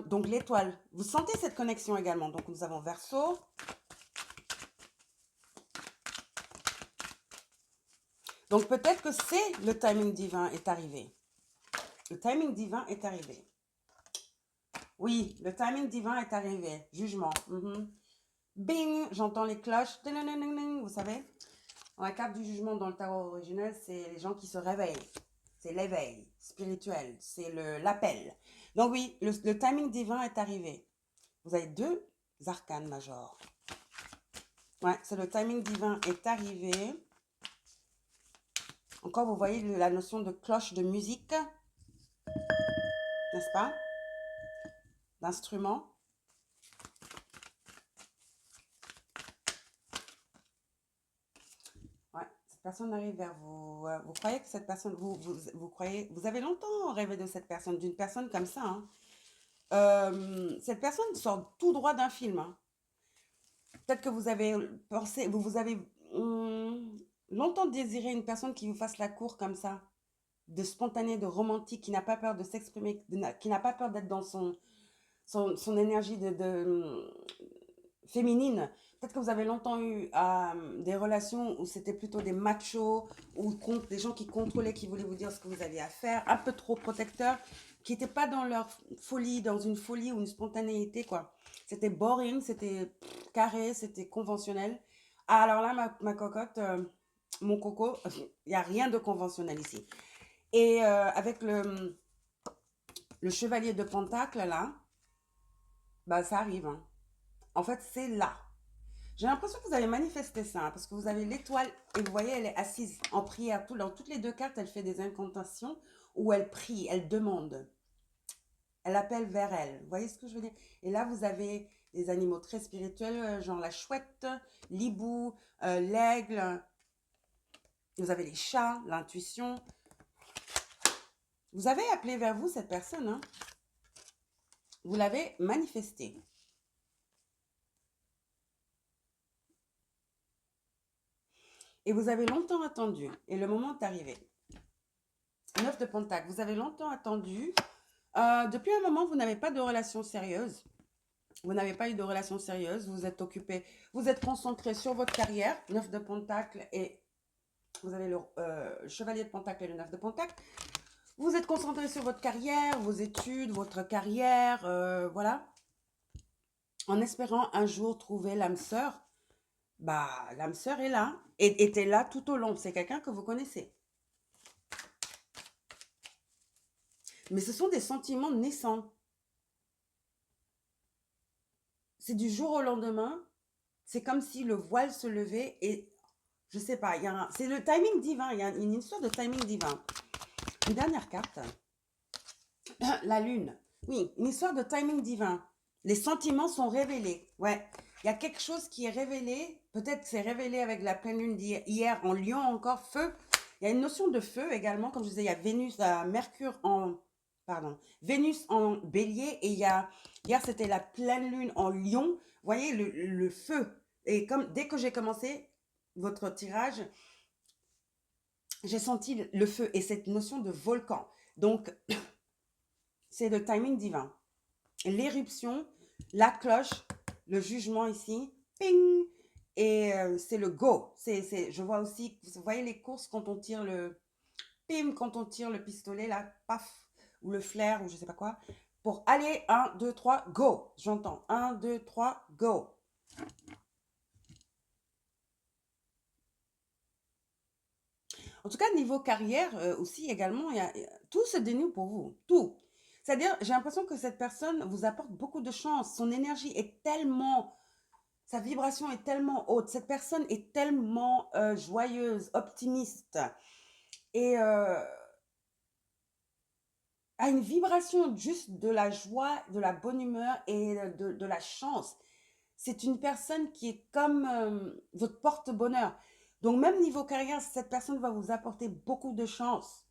Donc l'étoile, vous sentez cette connexion également. Donc nous avons Verseau. Donc peut-être que c'est le timing divin est arrivé. Le timing divin est arrivé. Oui, le timing divin est arrivé. Jugement. Bing, j'entends les cloches. Vous savez, dans la carte du jugement dans le tarot originel, c'est les gens qui se réveillent. C'est l'éveil spirituel. C'est l'appel. Donc oui, le timing divin est arrivé. Vous avez 2 arcanes majors. Ouais, c'est le timing divin est arrivé. Encore, vous voyez la notion de cloche de musique. N'est-ce pas? D'instrument. Ouais, cette personne arrive vers vous. Vous croyez que cette personne, vous croyez, vous avez longtemps rêvé de cette personne, d'une personne comme ça. Hein. Cette personne sort tout droit d'un film. Hein. Peut-être que vous avez pensé, vous avez longtemps désiré une personne qui vous fasse la cour comme ça, de spontané, de romantique, qui n'a pas peur de s'exprimer, qui n'a pas peur d'être dans son énergie de féminine. Peut-être que vous avez longtemps eu des relations où c'était plutôt des machos, ou des gens qui contrôlaient, qui voulaient vous dire ce que vous aviez à faire, un peu trop protecteurs, qui n'étaient pas dans leur folie, dans une folie ou une spontanéité, quoi. C'était boring, c'était carré, c'était conventionnel. Alors là, ma cocotte, mon coco, il n'y a rien de conventionnel ici. Et avec le chevalier de Pentacle, là, bah ça arrive. Hein. En fait, c'est là. J'ai l'impression que vous avez manifesté ça, hein, parce que vous avez l'étoile, et vous voyez, elle est assise en prière. Dans toutes les 2 cartes, elle fait des incantations, où elle prie, elle demande. Elle appelle vers elle. Vous voyez ce que je veux dire? Et là, vous avez des animaux très spirituels, genre la chouette, l'hibou, l'aigle. Vous avez les chats, l'intuition. Vous avez appelé vers vous cette personne. Hein? Vous l'avez manifesté. Et vous avez longtemps attendu. Et le moment est arrivé. 9 de Pentacle. Vous avez longtemps attendu. Depuis un moment, vous n'avez pas de relation sérieuse. Vous n'avez pas eu de relation sérieuse. Vous êtes occupé. Vous êtes concentré sur votre carrière. 9 de Pentacle et vous avez le chevalier de Pentacle et le 9 de Pentacle. Vous êtes concentré sur votre carrière, vos études, votre carrière. Voilà. En espérant un jour trouver l'âme sœur. Bah, l'âme sœur est là. Et était là tout au long. C'est quelqu'un que vous connaissez. Mais ce sont des sentiments naissants. C'est du jour au lendemain. C'est comme si le voile se levait et je sais pas, c'est le timing divin. Il y a une histoire de timing divin. Une dernière carte. La lune. Oui, une histoire de timing divin. Les sentiments sont révélés. Ouais. Il y a quelque chose qui est révélé. Peut-être c'est révélé avec la pleine lune d'hier en Lion encore. Feu. Il y a une notion de feu également. Comme je disais, il y a Vénus, Mercure en pardon, Vénus en bélier et hier c'était la pleine lune en lion. Vous voyez le feu. Et comme dès que j'ai commencé votre tirage, j'ai senti le feu et cette notion de volcan. Donc, c'est le timing divin. L'éruption, la cloche, le jugement ici, ping, et c'est le go. Je vois aussi, vous voyez les courses quand on tire le pim, quand on tire le pistolet là, paf, ou le flair, ou je sais pas quoi, pour aller 1, 2, 3, go. J'entends 1, 2, 3, go. En tout cas, niveau carrière aussi également, tout se dénoue pour vous, tout. C'est-à-dire, j'ai l'impression que cette personne vous apporte beaucoup de chance. Son énergie est tellement, sa vibration est tellement haute. Cette personne est tellement joyeuse, optimiste et a une vibration juste de la joie, de la bonne humeur et de la chance. C'est une personne qui est comme votre porte-bonheur. Donc, même niveau carrière, cette personne va vous apporter beaucoup de chance.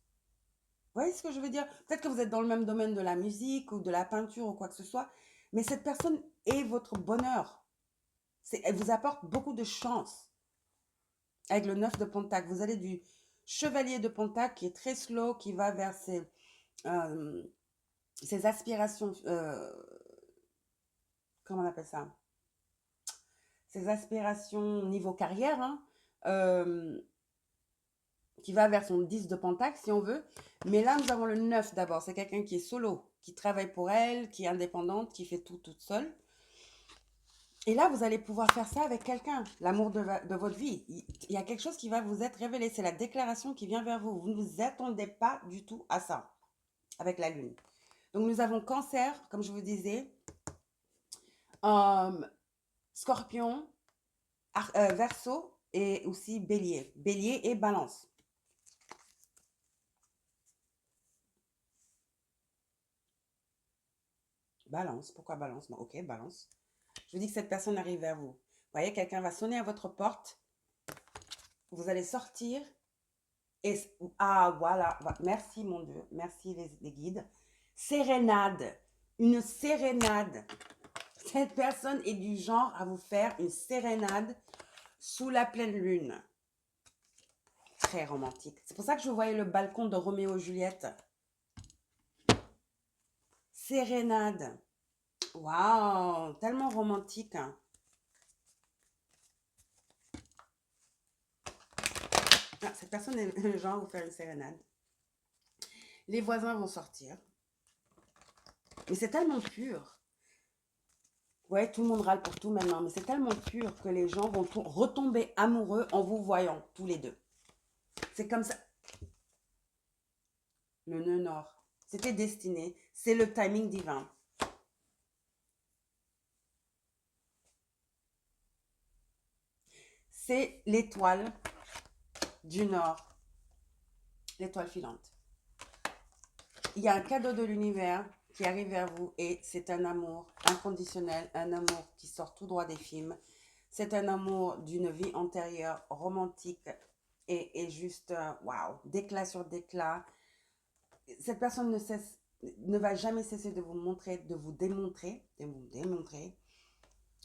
Vous voyez ce que je veux dire? Peut-être que vous êtes dans le même domaine de la musique ou de la peinture ou quoi que ce soit, mais cette personne est votre bonheur. Elle vous apporte beaucoup de chance. Avec le 9 de Pentacle, vous allez du chevalier de Pentacle qui est très slow, qui va vers euh, ses aspirations, comment on appelle ça? Ses aspirations niveau carrière, hein, euh, qui va vers son 10 de Pentacle, si on veut. Mais là, nous avons le 9 d'abord. C'est quelqu'un qui est solo, qui travaille pour elle, qui est indépendante, qui fait tout toute seule. Et là, vous allez pouvoir faire ça avec quelqu'un, l'amour de votre vie. Il y a quelque chose qui va vous être révélé. C'est la déclaration qui vient vers vous. Vous ne vous attendez pas du tout à ça avec la lune. Donc, nous avons Cancer, comme je vous disais, euh, Scorpion, Verseau et aussi Bélier. Bélier et Balance. Balance, pourquoi Balance? Bon, ok, Balance. Je vous dis que cette personne arrive vers vous. Vous voyez, quelqu'un va sonner à votre porte. Vous allez sortir. Et, ah, voilà. Merci, mon Dieu. Merci, les guides. Sérénade. Une sérénade. Cette personne est du genre à vous faire une sérénade sous la pleine lune. Très romantique. C'est pour ça que je voyais le balcon de Roméo et Juliette. Sérénade. Waouh, tellement romantique. Ah, cette personne est le genre à vous faire une sérénade. Les voisins vont sortir. Mais c'est tellement pur. Ouais, tout le monde râle pour tout maintenant, mais c'est tellement pur que les gens vont retomber amoureux en vous voyant, tous les deux. C'est comme ça. Le nœud nord. C'était destiné. C'est le timing divin. C'est l'étoile du nord. L'étoile filante. Il y a un cadeau de l'univers qui arrive vers vous et c'est un amour inconditionnel, un amour qui sort tout droit des films. C'est un amour d'une vie antérieure, romantique et juste, waouh, d'éclat sur d'éclat. Cette personne ne va jamais cesser de vous montrer, de vous démontrer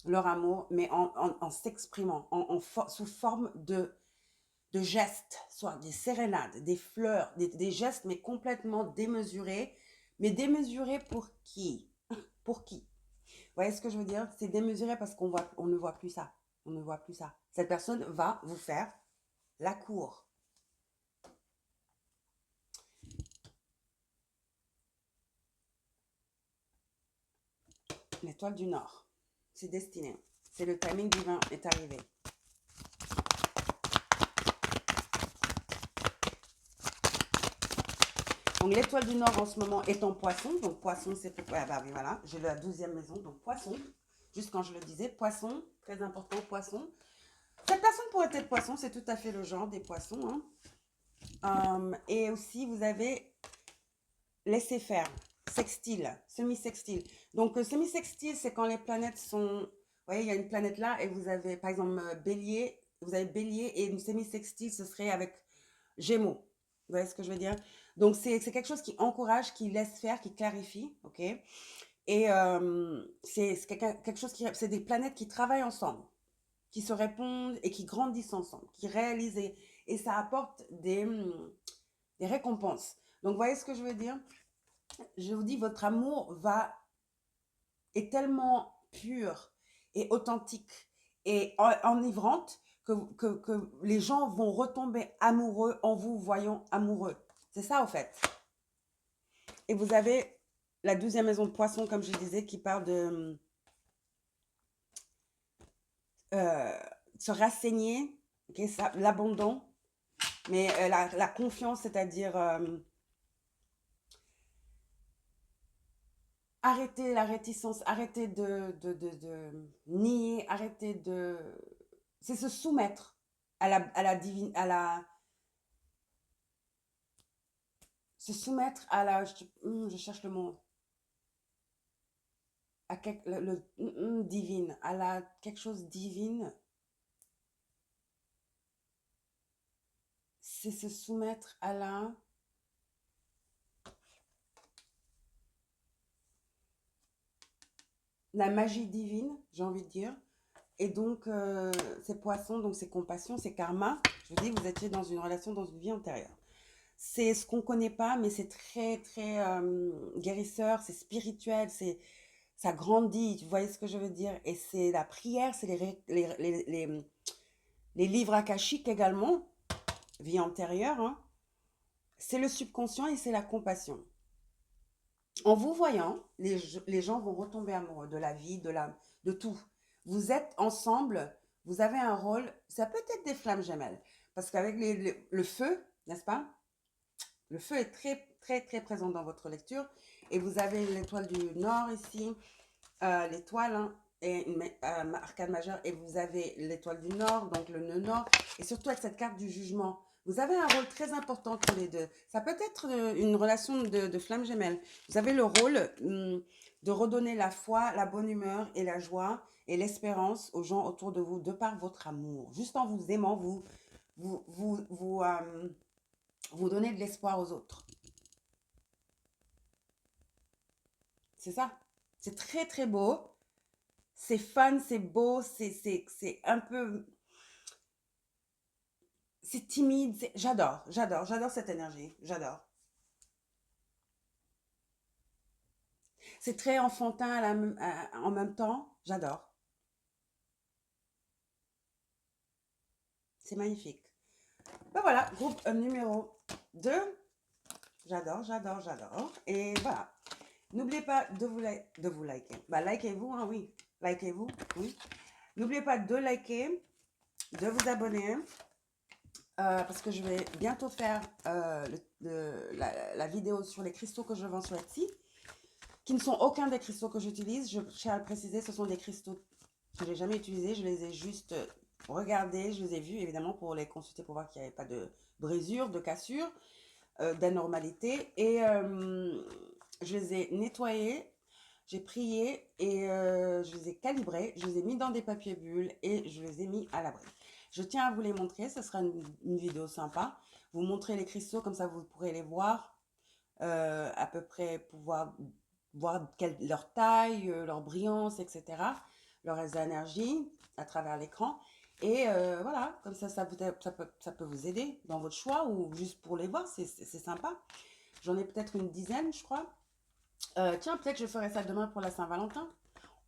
leur amour, mais en s'exprimant, sous forme de gestes, soit des sérénades, des fleurs, des gestes, mais complètement démesurés. Mais démesurés pour qui? Pour qui? Vous voyez ce que je veux dire? C'est démesuré parce on ne voit plus ça. On ne voit plus ça. Cette personne va vous faire la cour. L'étoile du Nord. C'est destiné. C'est le timing divin est arrivé. Donc l'étoile du Nord en ce moment est en poisson. Donc poisson, c'est pour... Ah bah oui, voilà. J'ai la 12e maison. Donc poisson. Juste quand je le disais. Poisson. Très important, poisson. Cette personne pourrait être poisson. C'est tout à fait le genre des poissons. Hein. Et aussi, vous avez laisser faire. Sextile. Semi-sextile. Donc semi-sextile, c'est quand les planètes sont... Vous voyez, il y a une planète là et vous avez, par exemple, Bélier. Vous avez Bélier et une semi-sextile, ce serait avec Gémeaux. Vous voyez ce que je veux dire? Donc, c'est quelque chose qui encourage, qui laisse faire, qui clarifie, ok? Et c'est quelque chose qui... C'est des planètes qui travaillent ensemble, qui se répondent et qui grandissent ensemble, qui réalisent et ça apporte des récompenses. Donc, vous voyez ce que je veux dire? Je vous dis, votre amour est tellement pur et authentique et enivrante que les gens vont retomber amoureux en vous voyant amoureux. C'est ça, au fait. Et vous avez la 12e maison de poisson, comme je disais, qui parle de euh, se rassaigner, okay, l'abandon, mais la confiance, c'est-à-dire arrêter la réticence, arrêter de nier, arrêter de... C'est se soumettre à la divine, à la... Se soumettre à la... Je cherche le mot. À divine, à la... Quelque chose divine. C'est se soumettre à la magie divine, j'ai envie de dire. Et donc, ces poissons, donc ces compassions, ces karmas, je vous dis, vous étiez dans une relation, dans une vie antérieure. C'est ce qu'on ne connaît pas, mais c'est très, très guérisseur, c'est spirituel, ça grandit, vous voyez ce que je veux dire? Et c'est la prière, c'est les livres akashiques également, vie antérieure, hein. C'est le subconscient et c'est la compassion. En vous voyant, les gens vont retomber amoureux de la vie, de tout. Vous êtes ensemble, vous avez un rôle, ça peut être des flammes gemelles, parce qu'avec le feu, n'est-ce pas? Le feu est très, très, très présent dans votre lecture. Et vous avez l'étoile du Nord ici, l'étoile, hein, et une arcade majeure. Et vous avez l'étoile du Nord, donc le nœud Nord. Et surtout avec cette carte du jugement. Vous avez un rôle très important tous les deux. Ça peut être une relation de flamme gemelle. Vous avez le rôle de redonner la foi, la bonne humeur et la joie et l'espérance aux gens autour de vous de par votre amour. Juste en vous aimant, vous donnez de l'espoir aux autres. C'est ça. C'est très, très beau. C'est fun, c'est beau, c'est un peu... C'est timide. J'adore cette énergie. J'adore. C'est très enfantin en même temps. J'adore. C'est magnifique. Ben voilà, groupe numéro 2. J'adore. Et voilà. N'oubliez pas de vous liker. Bah, likez-vous, hein, oui. Likez-vous, oui. N'oubliez pas de liker, de vous abonner. Parce que je vais bientôt faire la vidéo sur les cristaux que je vends sur Etsy, qui ne sont aucun des cristaux que j'utilise. Je tiens à le préciser, ce sont des cristaux que je n'ai jamais utilisés. Je les ai juste regardés, je les ai vus, évidemment, pour les consulter, pour voir qu'il n'y avait pas de brisure, de cassure, d'anormalité. Et je les ai nettoyés, j'ai prié et je les ai calibrés, je les ai mis dans des papiers bulles et je les ai mis à l'abri. Je tiens à vous les montrer, ce sera une vidéo sympa. Vous montrer les cristaux, comme ça vous pourrez les voir, à peu près pouvoir voir leur taille, leur brillance, etc. Leurs énergies à travers l'écran. Et voilà, comme ça peut vous aider dans votre choix ou juste pour les voir, c'est sympa. J'en ai peut-être une dizaine, je crois. Tiens, peut-être que je ferai ça demain pour la Saint-Valentin.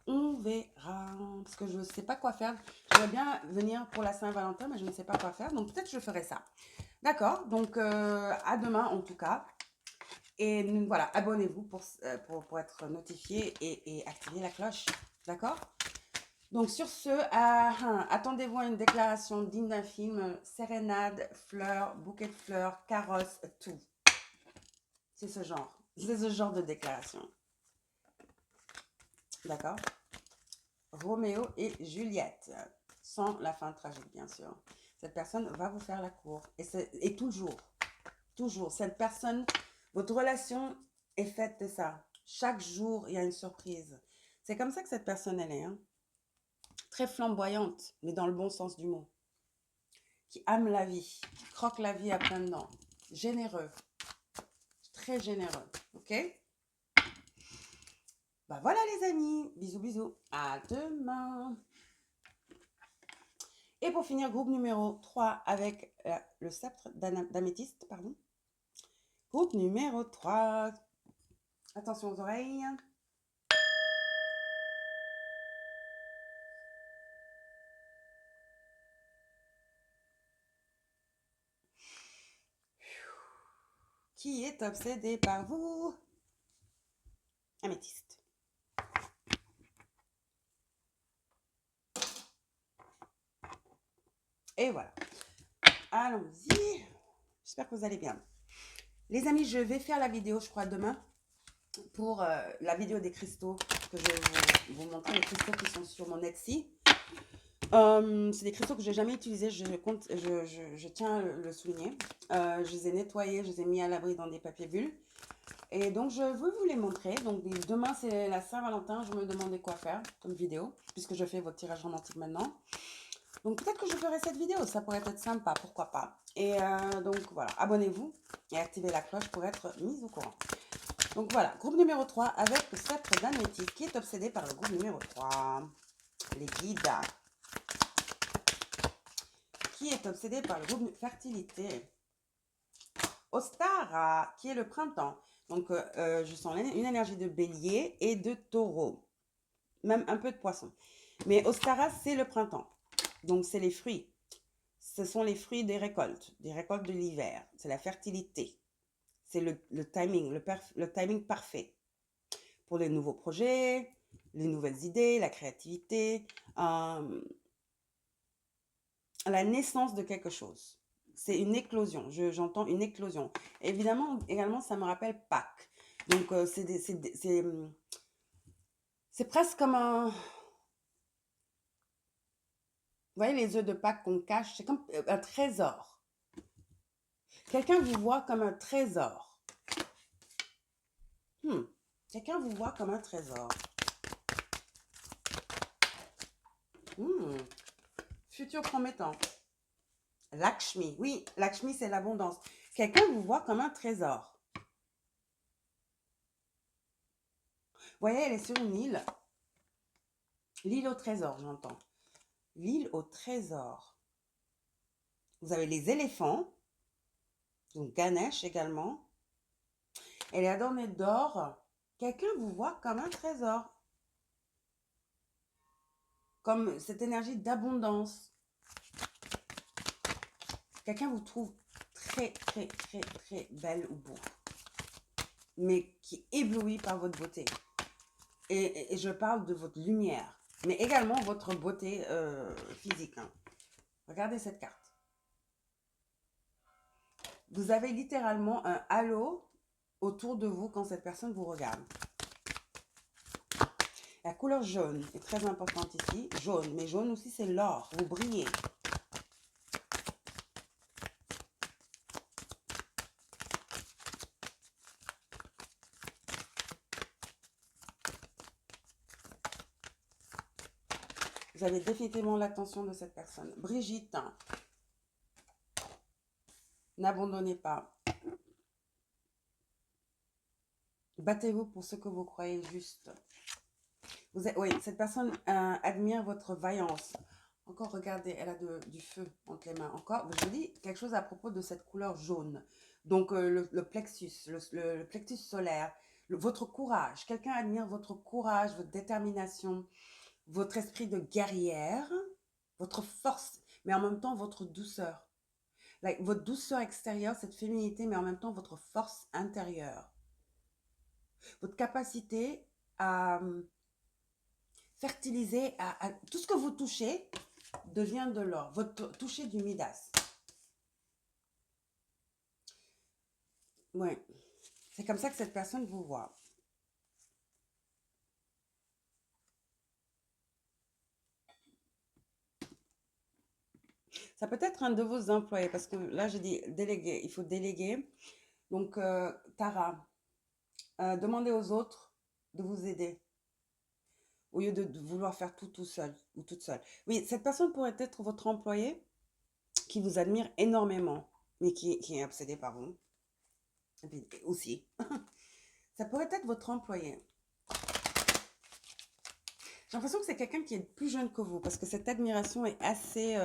On verra, parce que je ne sais pas quoi faire. J'aimerais bien venir pour la Saint-Valentin, mais je ne sais pas quoi faire. Donc peut-être que je ferai ça. D'accord, donc à demain en tout cas. Et voilà, abonnez-vous pour être notifié et activer la cloche. D'accord? Donc sur ce, attendez-vous à une déclaration digne d'un film. Sérénade, fleurs, bouquet de fleurs, carrosse, tout. C'est ce genre. C'est ce genre de déclaration. D'accord? Roméo et Juliette, sans la fin tragique, bien sûr. Cette personne va vous faire la cour. Et toujours, cette personne, votre relation est faite de ça. Chaque jour, il y a une surprise. C'est comme ça que cette personne, elle est. Hein? Très flamboyante, mais dans le bon sens du mot. Qui aime la vie, qui croque la vie à pleines dents. généreux. Très généreux. Ok? Bah voilà les amis. Bisous, bisous. À demain. Et pour finir, groupe numéro 3 avec le sceptre d'améthyste, pardon. Groupe numéro 3. Attention aux oreilles. Qui est obsédé par vous? Améthyste. Et voilà. Allons-y. J'espère que vous allez bien. Les amis, je vais faire la vidéo, je crois, demain pour la vidéo des cristaux que je vais vous montrer, les cristaux qui sont sur mon Etsy. C'est des cristaux que je n'ai jamais utilisés, je tiens à le souligner. Je les ai nettoyés, je les ai mis à l'abri dans des papiers bulles. Et donc, je veux vous les montrer. Donc, demain, c'est la Saint-Valentin. Je me demandais quoi faire comme vidéo, puisque je fais votre tirage romantique maintenant. Donc, peut-être que je ferai cette vidéo. Ça pourrait être sympa, pourquoi pas. Et donc, voilà. Abonnez-vous et activez la cloche pour être mis au courant. Donc, voilà. Groupe numéro 3 avec le sceptre d'améthyste qui est obsédé par le groupe numéro 3. Les guides. Qui est obsédé par le groupe fertilité. Ostara, qui est le printemps. Donc, je sens une énergie de bélier et de taureau. Même un peu de poisson. Mais Ostara, c'est le printemps. Donc, c'est les fruits. Ce sont les fruits des récoltes de l'hiver. C'est la fertilité. C'est le timing, le timing parfait pour les nouveaux projets, les nouvelles idées, la créativité, la naissance de quelque chose. C'est une éclosion. J'entends une éclosion. Évidemment, également, ça me rappelle Pâques. Donc, c'est presque comme un... Vous voyez les œufs de Pâques qu'on cache? C'est comme un trésor. Quelqu'un vous voit comme un trésor. Quelqu'un vous voit comme un trésor. Futur promettant. Lakshmi. Oui, Lakshmi, c'est l'abondance. Quelqu'un vous voit comme un trésor. Vous voyez, elle est sur une île. L'île au trésor, j'entends. L'île au trésor. Vous avez les éléphants. Donc Ganesh également. Elle est adornée d'or. Quelqu'un vous voit comme un trésor. Comme cette énergie d'abondance. Quelqu'un vous trouve très, très, très, très belle ou beau. Mais qui est ébloui par votre beauté. Et je parle de votre lumière. Mais également votre beauté physique. Hein. Regardez cette carte. Vous avez littéralement un halo autour de vous quand cette personne vous regarde. La couleur jaune est très importante ici. Jaune, mais jaune aussi c'est l'or. Vous brillez. Vous avez définitivement l'attention de cette personne. Brigitte, n'abandonnez pas. Battez-vous pour ce que vous croyez juste. Oui, cette personne admire votre vaillance. Encore, regardez, elle a du feu entre les mains. Encore, je vous dis quelque chose à propos de cette couleur jaune. Donc, le plexus, le plexus solaire, votre courage. Quelqu'un admire votre courage, votre détermination, votre esprit de guerrière, votre force, mais en même temps, votre douceur. Votre douceur extérieure, cette féminité, mais en même temps, votre force intérieure. Votre capacité à fertiliser, tout ce que vous touchez devient de l'or. Votre toucher du Midas. Oui, c'est comme ça que cette personne vous voit. Ça peut être un de vos employés, parce que là, je dis déléguer, il faut déléguer. Donc, Tara, demandez aux autres de vous aider, au lieu de vouloir faire tout seul ou toute seule. Oui, cette personne pourrait être votre employé qui vous admire énormément, mais qui est obsédé par vous. Aussi. Ça pourrait être votre employé. J'ai l'impression que c'est quelqu'un qui est plus jeune que vous parce que cette admiration est assez...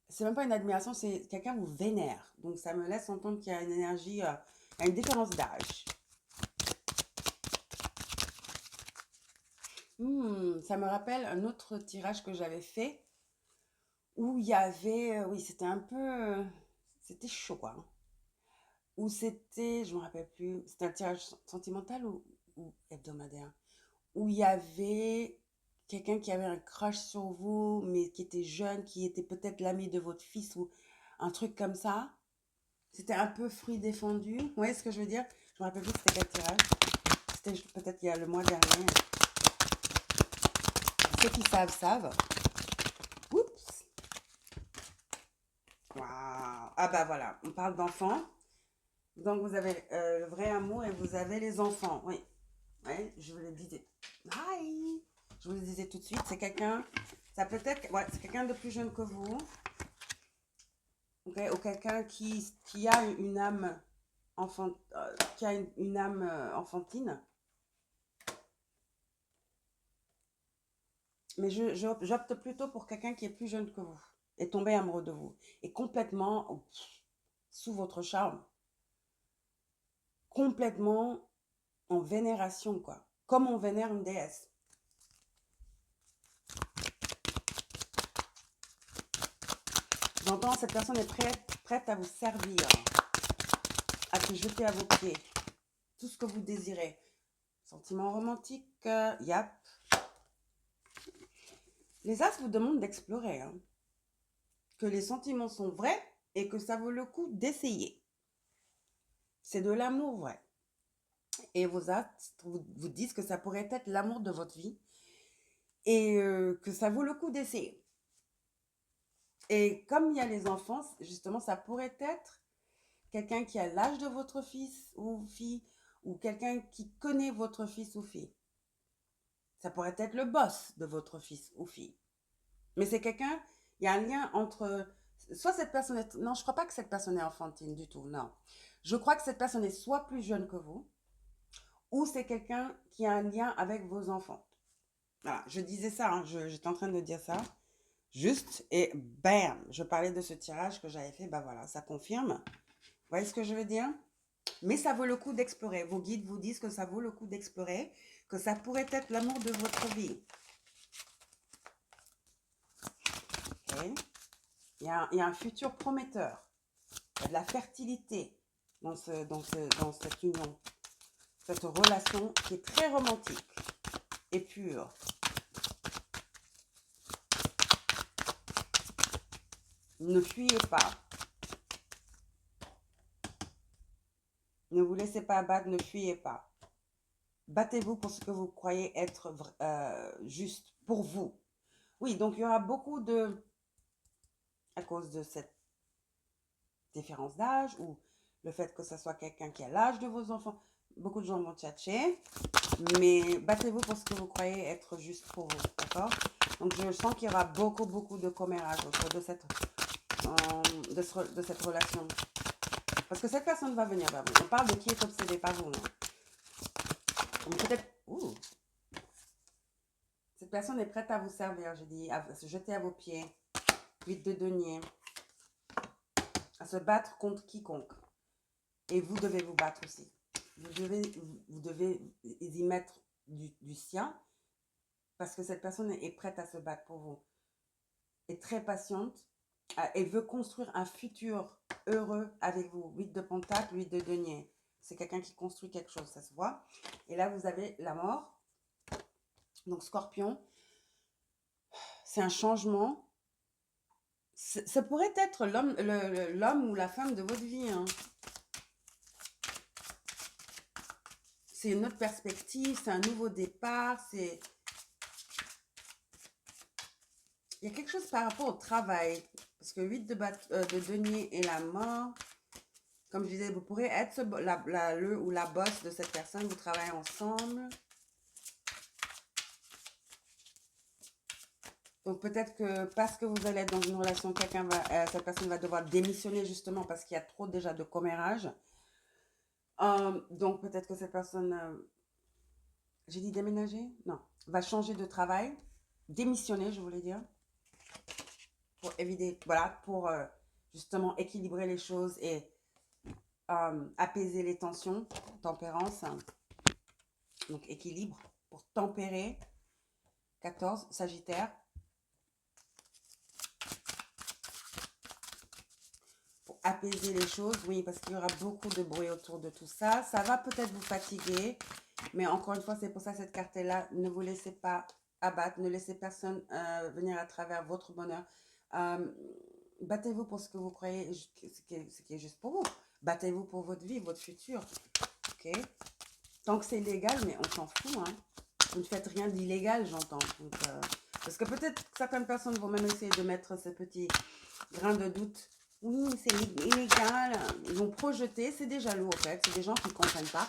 c'est même pas une admiration, c'est quelqu'un vous vénère. Donc ça me laisse entendre qu'il y a une énergie, il y a une différence d'âge. Ça me rappelle un autre tirage que j'avais fait où il y avait, oui, c'était un peu, c'était chaud, quoi, hein. Où c'était, je me rappelle plus, c'était un tirage sentimental ou hebdomadaire, où il y avait quelqu'un qui avait un crush sur vous, mais qui était jeune, qui était peut-être l'ami de votre fils ou un truc comme ça. C'était un peu fruit défendu. Vous voyez ce que je veux dire? Je me rappelle plus c'était quel tirage. C'était peut-être il y a le mois dernier. Ceux qui savent, savent. Oups. Waouh. Ah bah voilà, on parle d'enfants. Donc vous avez le vrai amour et vous avez les enfants. Oui. Ouais, je vous le disais. Hi. Je vous le disais tout de suite, c'est quelqu'un, ça peut être, ouais, c'est quelqu'un de plus jeune que vous, okay, ou quelqu'un qui a une âme qui a une âme enfantine. Mais j'opte plutôt pour quelqu'un qui est plus jeune que vous, est tombé amoureux de vous, et complètement sous votre charme, complètement en vénération, quoi. Comme on vénère une déesse. J'entends, cette personne est prête à vous servir, à se jeter à vos pieds. Tout ce que vous désirez. Sentiment romantique, yap. Les As vous demandent d'explorer, hein. Que les sentiments sont vrais et que ça vaut le coup d'essayer. C'est de l'amour vrai. Et vos As vous disent que ça pourrait être l'amour de votre vie et que ça vaut le coup d'essayer. Et comme il y a les enfants, justement, ça pourrait être quelqu'un qui a l'âge de votre fils ou fille ou quelqu'un qui connaît votre fils ou fille. Ça pourrait être le boss de votre fils ou fille. Mais c'est quelqu'un, il y a un lien entre... Soit cette personne est... Non, je ne crois pas que cette personne est enfantine du tout, non. Je crois que cette personne est soit plus jeune que vous, ou c'est quelqu'un qui a un lien avec vos enfants. Voilà, je disais ça, hein, j'étais en train de dire ça. Juste, et bam, je parlais de ce tirage que j'avais fait, bah voilà, ça confirme. Vous voyez ce que je veux dire? Mais ça vaut le coup d'explorer. Vos guides vous disent que ça vaut le coup d'explorer, que ça pourrait être l'amour de votre vie. Okay. Il y a un futur prometteur. Il y a de la fertilité dans cette union. Cette relation qui est très romantique et pure. Ne fuyez pas. Ne vous laissez pas abattre, ne fuyez pas. Battez-vous pour ce que vous croyez être juste pour vous. Oui, donc il y aura beaucoup de... À cause de cette différence d'âge ou le fait que ce soit quelqu'un qui a l'âge de vos enfants, beaucoup de gens vont tchatcher. Mais battez-vous pour ce que vous croyez être juste pour vous, d'accord? Donc je sens qu'il y aura beaucoup de commérage autour de cette relation. Parce que cette personne va venir vers vous. On parle de qui est obsédé par vous. Peut-être... Cette personne est prête à vous servir, j'ai dit, à se jeter à vos pieds. 8 de denier. À se battre contre quiconque. Et vous devez vous battre aussi. Vous devez y mettre du sien. Parce que cette personne est prête à se battre pour vous. Est très patiente. Et veut construire un futur heureux avec vous. 8 de pentacle, 8 de denier. C'est quelqu'un qui construit quelque chose, ça se voit. Et là, vous avez la mort. Donc, Scorpion. C'est un changement. Ça pourrait être l'homme ou la femme de votre vie, hein. C'est une autre perspective, c'est un nouveau départ, c'est... Il y a quelque chose par rapport au travail. Parce que 8 de denier et la mort, comme je disais, vous pourrez être le ou la boss de cette personne, vous travaillez ensemble. Donc peut-être que parce que vous allez être dans une relation, cette personne va devoir démissionner justement parce qu'il y a trop déjà de commérage. Donc peut-être que cette personne, j'ai dit déménager? Non, va changer de travail, démissionner, je voulais dire, pour éviter, voilà, pour justement équilibrer les choses et apaiser les tensions, tempérance, hein. Donc équilibre pour tempérer. 14, Sagittaire. Pour apaiser les choses, oui, parce qu'il y aura beaucoup de bruit autour de tout ça. Ça va peut-être vous fatiguer, mais encore une fois, c'est pour ça cette carte est là. Ne vous laissez pas abattre, ne laissez personne venir à travers votre bonheur. Euh, Battez-vous pour ce que vous croyez, ce qui est juste pour vous. Battez-vous pour votre vie, votre futur. Ok. Tant que c'est légal, mais on s'en fout, hein. Vous ne faites rien d'illégal, j'entends. Parce que peut-être certaines personnes vont même essayer de mettre ce petit grain de doute. Oui, c'est illégal. Ils vont projeter. C'est des jaloux, en fait. C'est des gens qui ne comprennent pas.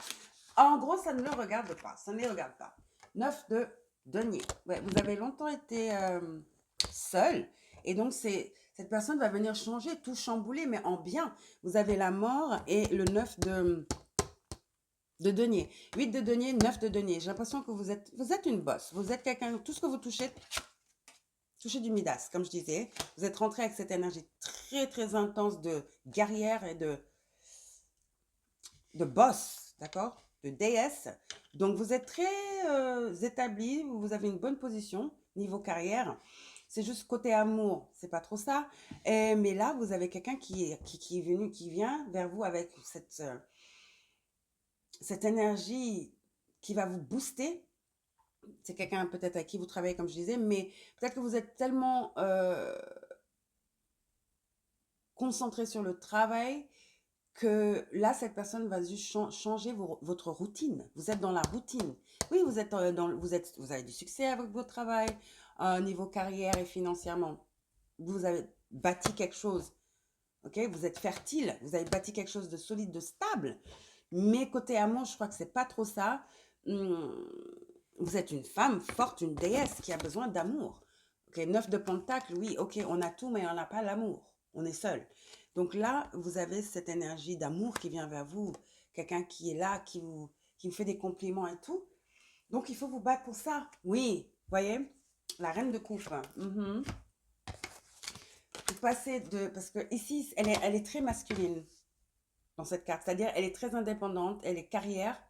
En gros, ça ne le regarde pas. Ça ne les regarde pas. 9 de denier. Ouais, vous avez longtemps été seul. Et donc, cette personne va venir changer, tout chambouler, mais en bien. Vous avez la mort et le 9 de denier. 8 de denier, 9 de denier. J'ai l'impression que vous êtes une bosse. Vous êtes quelqu'un, tout ce que vous touchez du Midas, comme je disais. Vous êtes rentré avec cette énergie très, très intense de guerrière et de boss, d'accord? De déesse. Donc, vous est très établi, vous avez une bonne position niveau carrière. C'est juste côté amour, c'est pas trop ça. Mais là, vous avez quelqu'un qui est venu, qui vient vers vous avec cette énergie qui va vous booster. C'est quelqu'un peut-être à qui vous travaillez, comme je disais, mais peut-être que vous êtes tellement concentré sur le travail que là, cette personne va juste changer votre routine. Vous êtes dans la routine. Oui, vous avez du succès avec votre travail, niveau carrière et financièrement. Vous avez bâti quelque chose. Ok, vous êtes fertile. Vous avez bâti quelque chose de solide, de stable. Mais côté amour, je crois que c'est pas trop ça. Vous êtes une femme forte, une déesse qui a besoin d'amour. Ok, 9 de pentacles, oui, ok, on a tout, mais on n'a pas l'amour. On est seul. Donc là, vous avez cette énergie d'amour qui vient vers vous. Quelqu'un qui est là, qui vous fait des compliments et tout. Donc, il faut vous battre pour ça. Oui, voyez, la reine de coupe. Mhm. Vous passez de... Parce que ici, elle est très masculine dans cette carte. C'est-à-dire, elle est très indépendante, elle est carrière,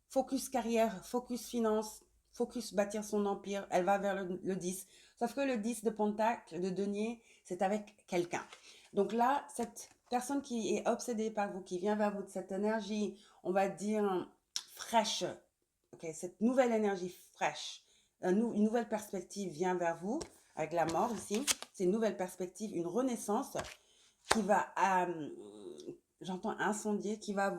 focus finance, focus bâtir son empire. Elle va vers le 10. Sauf que le 10 de pentacle, de denier, c'est avec quelqu'un. Donc là, cette personne qui est obsédée par vous, qui vient vers vous de cette énergie, on va dire fraîche, okay, cette nouvelle énergie fraîche, une nouvelle perspective vient vers vous, avec la mort ici. C'est une nouvelle perspective, une renaissance qui va, j'entends incendier, qui va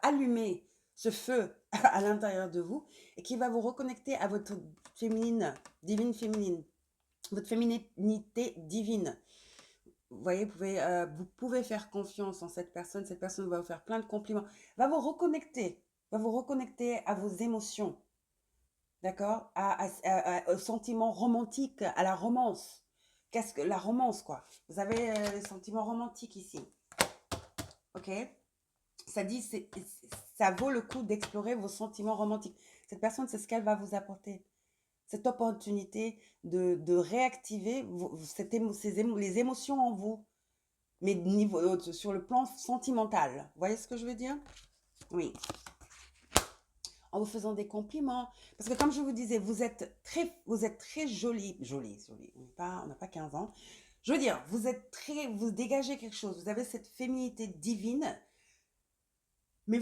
allumer ce feu à l'intérieur de vous et qui va vous reconnecter à votre divine féminine, votre féminité divine. Vous voyez, vous pouvez faire confiance en cette personne va vous faire plein de compliments, va vous reconnecter à vos émotions, d'accord, au sentiment romantique, à la romance. Qu'est-ce que la romance, quoi? Vous avez les sentiments romantiques ici, ok? Ça dit, ça vaut le coup d'explorer vos sentiments romantiques. Cette personne, c'est ce qu'elle va vous apporter. Cette opportunité de réactiver les émotions en vous, mais sur le plan sentimental. Vous voyez ce que je veux dire? Oui. En vous faisant des compliments. Parce que comme je vous disais, vous êtes très jolie. Jolie. On n'a pas 15 ans. Je veux dire, vous dégagez quelque chose. Vous avez cette féminité divine. Mais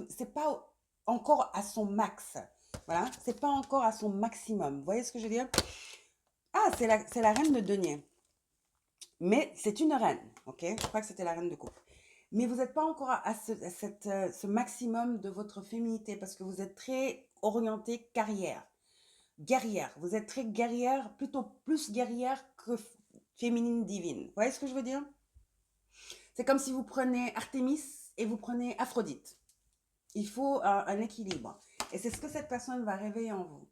c'est pas encore à son max. Voilà, c'est pas encore à son maximum. Vous voyez ce que je veux dire? Ah, c'est la reine de denier. Mais c'est une reine, ok? Je crois que c'était la reine de coupe. Mais vous n'êtes pas encore à ce maximum de votre féminité parce que vous êtes très orienté carrière. Guerrière. Vous êtes très guerrière, plutôt plus guerrière que féminine divine. Vous voyez ce que je veux dire? C'est comme si vous prenez Artémis et vous prenez Aphrodite. Il faut un équilibre. Et c'est ce que cette personne va réveiller en vous.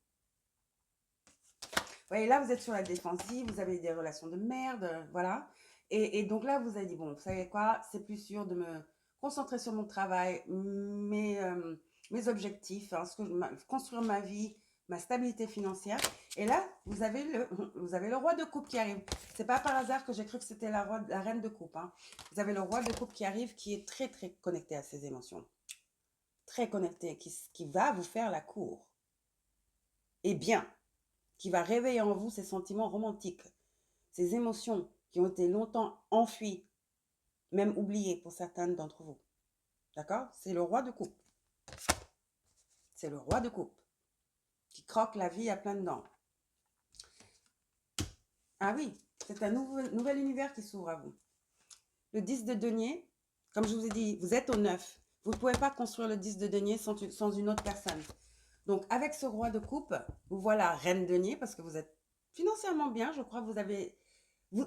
voyez, là, vous êtes sur la défensive, vous avez des relations de merde, voilà. Et donc là, vous avez dit, bon, vous savez quoi, c'est plus sûr de me concentrer sur mon travail, mes objectifs, hein, construire ma vie, ma stabilité financière. Et là, vous avez le roi de coupe qui arrive. C'est pas par hasard que j'ai cru que c'était la reine de coupe, hein. Vous avez le roi de coupe qui arrive, qui est très, très connecté à ses émotions. Très connecté, qui va vous faire la cour. Et bien, qui va réveiller en vous ces sentiments romantiques, ces émotions qui ont été longtemps enfuies, même oubliées pour certaines d'entre vous. D'accord? C'est le roi de coupe. C'est le roi de coupe qui croque la vie à pleines dents. Ah oui, c'est un nouvel univers qui s'ouvre à vous. Le 10 de denier, comme je vous ai dit, vous êtes au 9. Vous ne pouvez pas construire le 10 de denier sans une autre personne. Donc, avec ce roi de coupe, vous voilà reine denier parce que vous êtes financièrement bien. Je crois que vous avez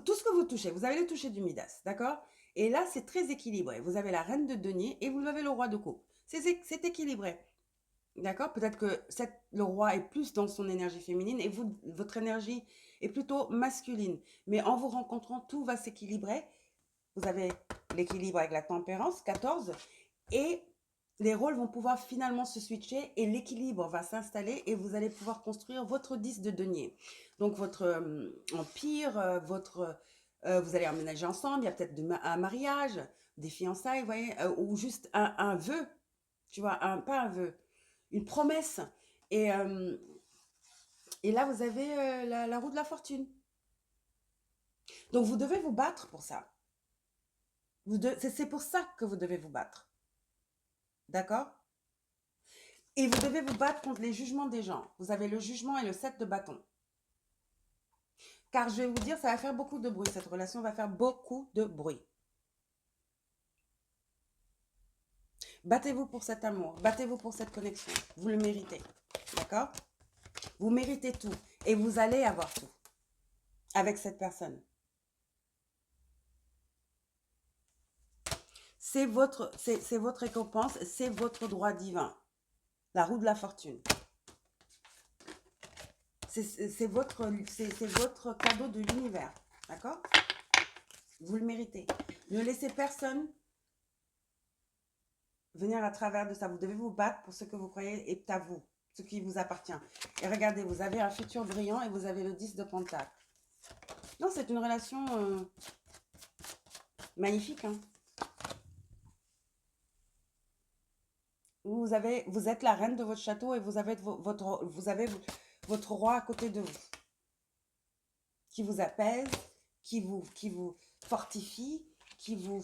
tout ce que vous touchez. Vous avez le toucher du Midas, d'accord? Et là, c'est très équilibré. Vous avez la reine de denier et vous avez le roi de coupe. C'est équilibré. D'accord? Peut-être que le roi est plus dans son énergie féminine et votre énergie est plutôt masculine. Mais en vous rencontrant, tout va s'équilibrer. Vous avez l'équilibre avec la tempérance, 14, et les rôles vont pouvoir finalement se switcher et l'équilibre va s'installer et vous allez pouvoir construire votre 10 de denier. Donc votre empire, vous allez emménager ensemble, il y a peut-être un mariage, des fiançailles, vous voyez, ou juste un vœu, tu vois, pas un vœu, une promesse. Et, euh, et là, vous avez la roue de la fortune. Donc vous devez vous battre pour ça. C'est pour ça que vous devez vous battre. D'accord? Et vous devez vous battre contre les jugements des gens. Vous avez le jugement et le 7 de bâton. Car je vais vous dire, ça va faire beaucoup de bruit. Cette relation va faire beaucoup de bruit. Battez-vous pour cet amour. Battez-vous pour cette connexion. Vous le méritez. D'accord? Vous méritez tout. Et vous allez avoir tout. Avec cette personne. C'est votre récompense. C'est votre droit divin. La roue de la fortune. C'est votre cadeau de l'univers. D'accord? Vous le méritez. Ne laissez personne venir à travers de ça. Vous devez vous battre pour ce que vous croyez est à vous, ce qui vous appartient. Et regardez, vous avez un futur brillant et vous avez le 10 de Pentacle. Non, c'est une relation magnifique. Hein. Vous êtes la reine de votre château et vous avez votre roi à côté de vous. Qui vous apaise, qui vous fortifie, qui vous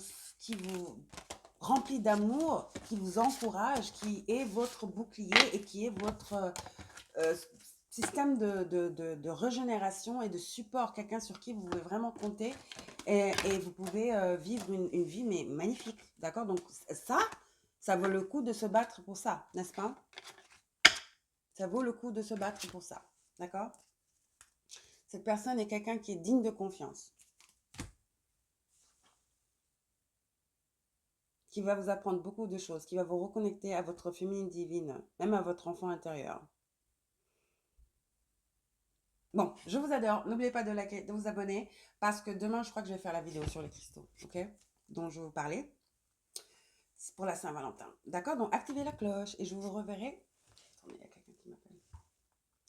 rempli d'amour, qui vous encourage, qui est votre bouclier et qui est votre système de régénération et de support, quelqu'un sur qui vous pouvez vraiment compter et vous pouvez vivre une vie mais magnifique, d'accord? Donc ça vaut le coup de se battre pour ça, n'est-ce pas? Ça vaut le coup de se battre pour ça, d'accord? Cette personne est quelqu'un qui est digne de confiance. Qui va vous apprendre beaucoup de choses, qui va vous reconnecter à votre féminine divine, même à votre enfant intérieur. Bon, je vous adore. N'oubliez pas de liker, de vous abonner, parce que demain, je crois que je vais faire la vidéo sur les cristaux, ok? Dont je vais vous parler. C'est pour la Saint-Valentin. D'accord? Donc, activez la cloche et je vous reverrai. Attendez, il y a quelqu'un qui m'appelle.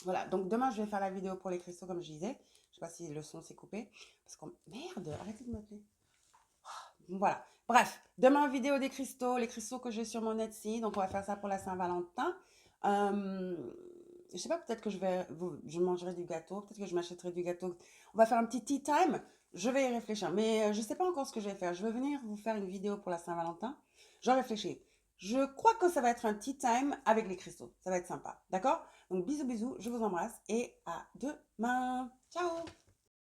Voilà, donc demain, je vais faire la vidéo pour les cristaux, comme je disais. Je ne sais pas si le son s'est coupé. Parce que, merde, arrêtez de m'appeler. Voilà. Bref, demain, vidéo des cristaux, les cristaux que j'ai sur mon Etsy. Donc, on va faire ça pour la Saint-Valentin. Je sais pas, peut-être que je mangerai du gâteau. Peut-être que je m'achèterai du gâteau. On va faire un petit tea time. Je vais y réfléchir. Mais je sais pas encore ce que je vais faire. Je vais venir vous faire une vidéo pour la Saint-Valentin. J'en réfléchis. Je crois que ça va être un tea time avec les cristaux. Ça va être sympa. D'accord? Donc, bisous, bisous. Je vous embrasse. Et à demain. Ciao!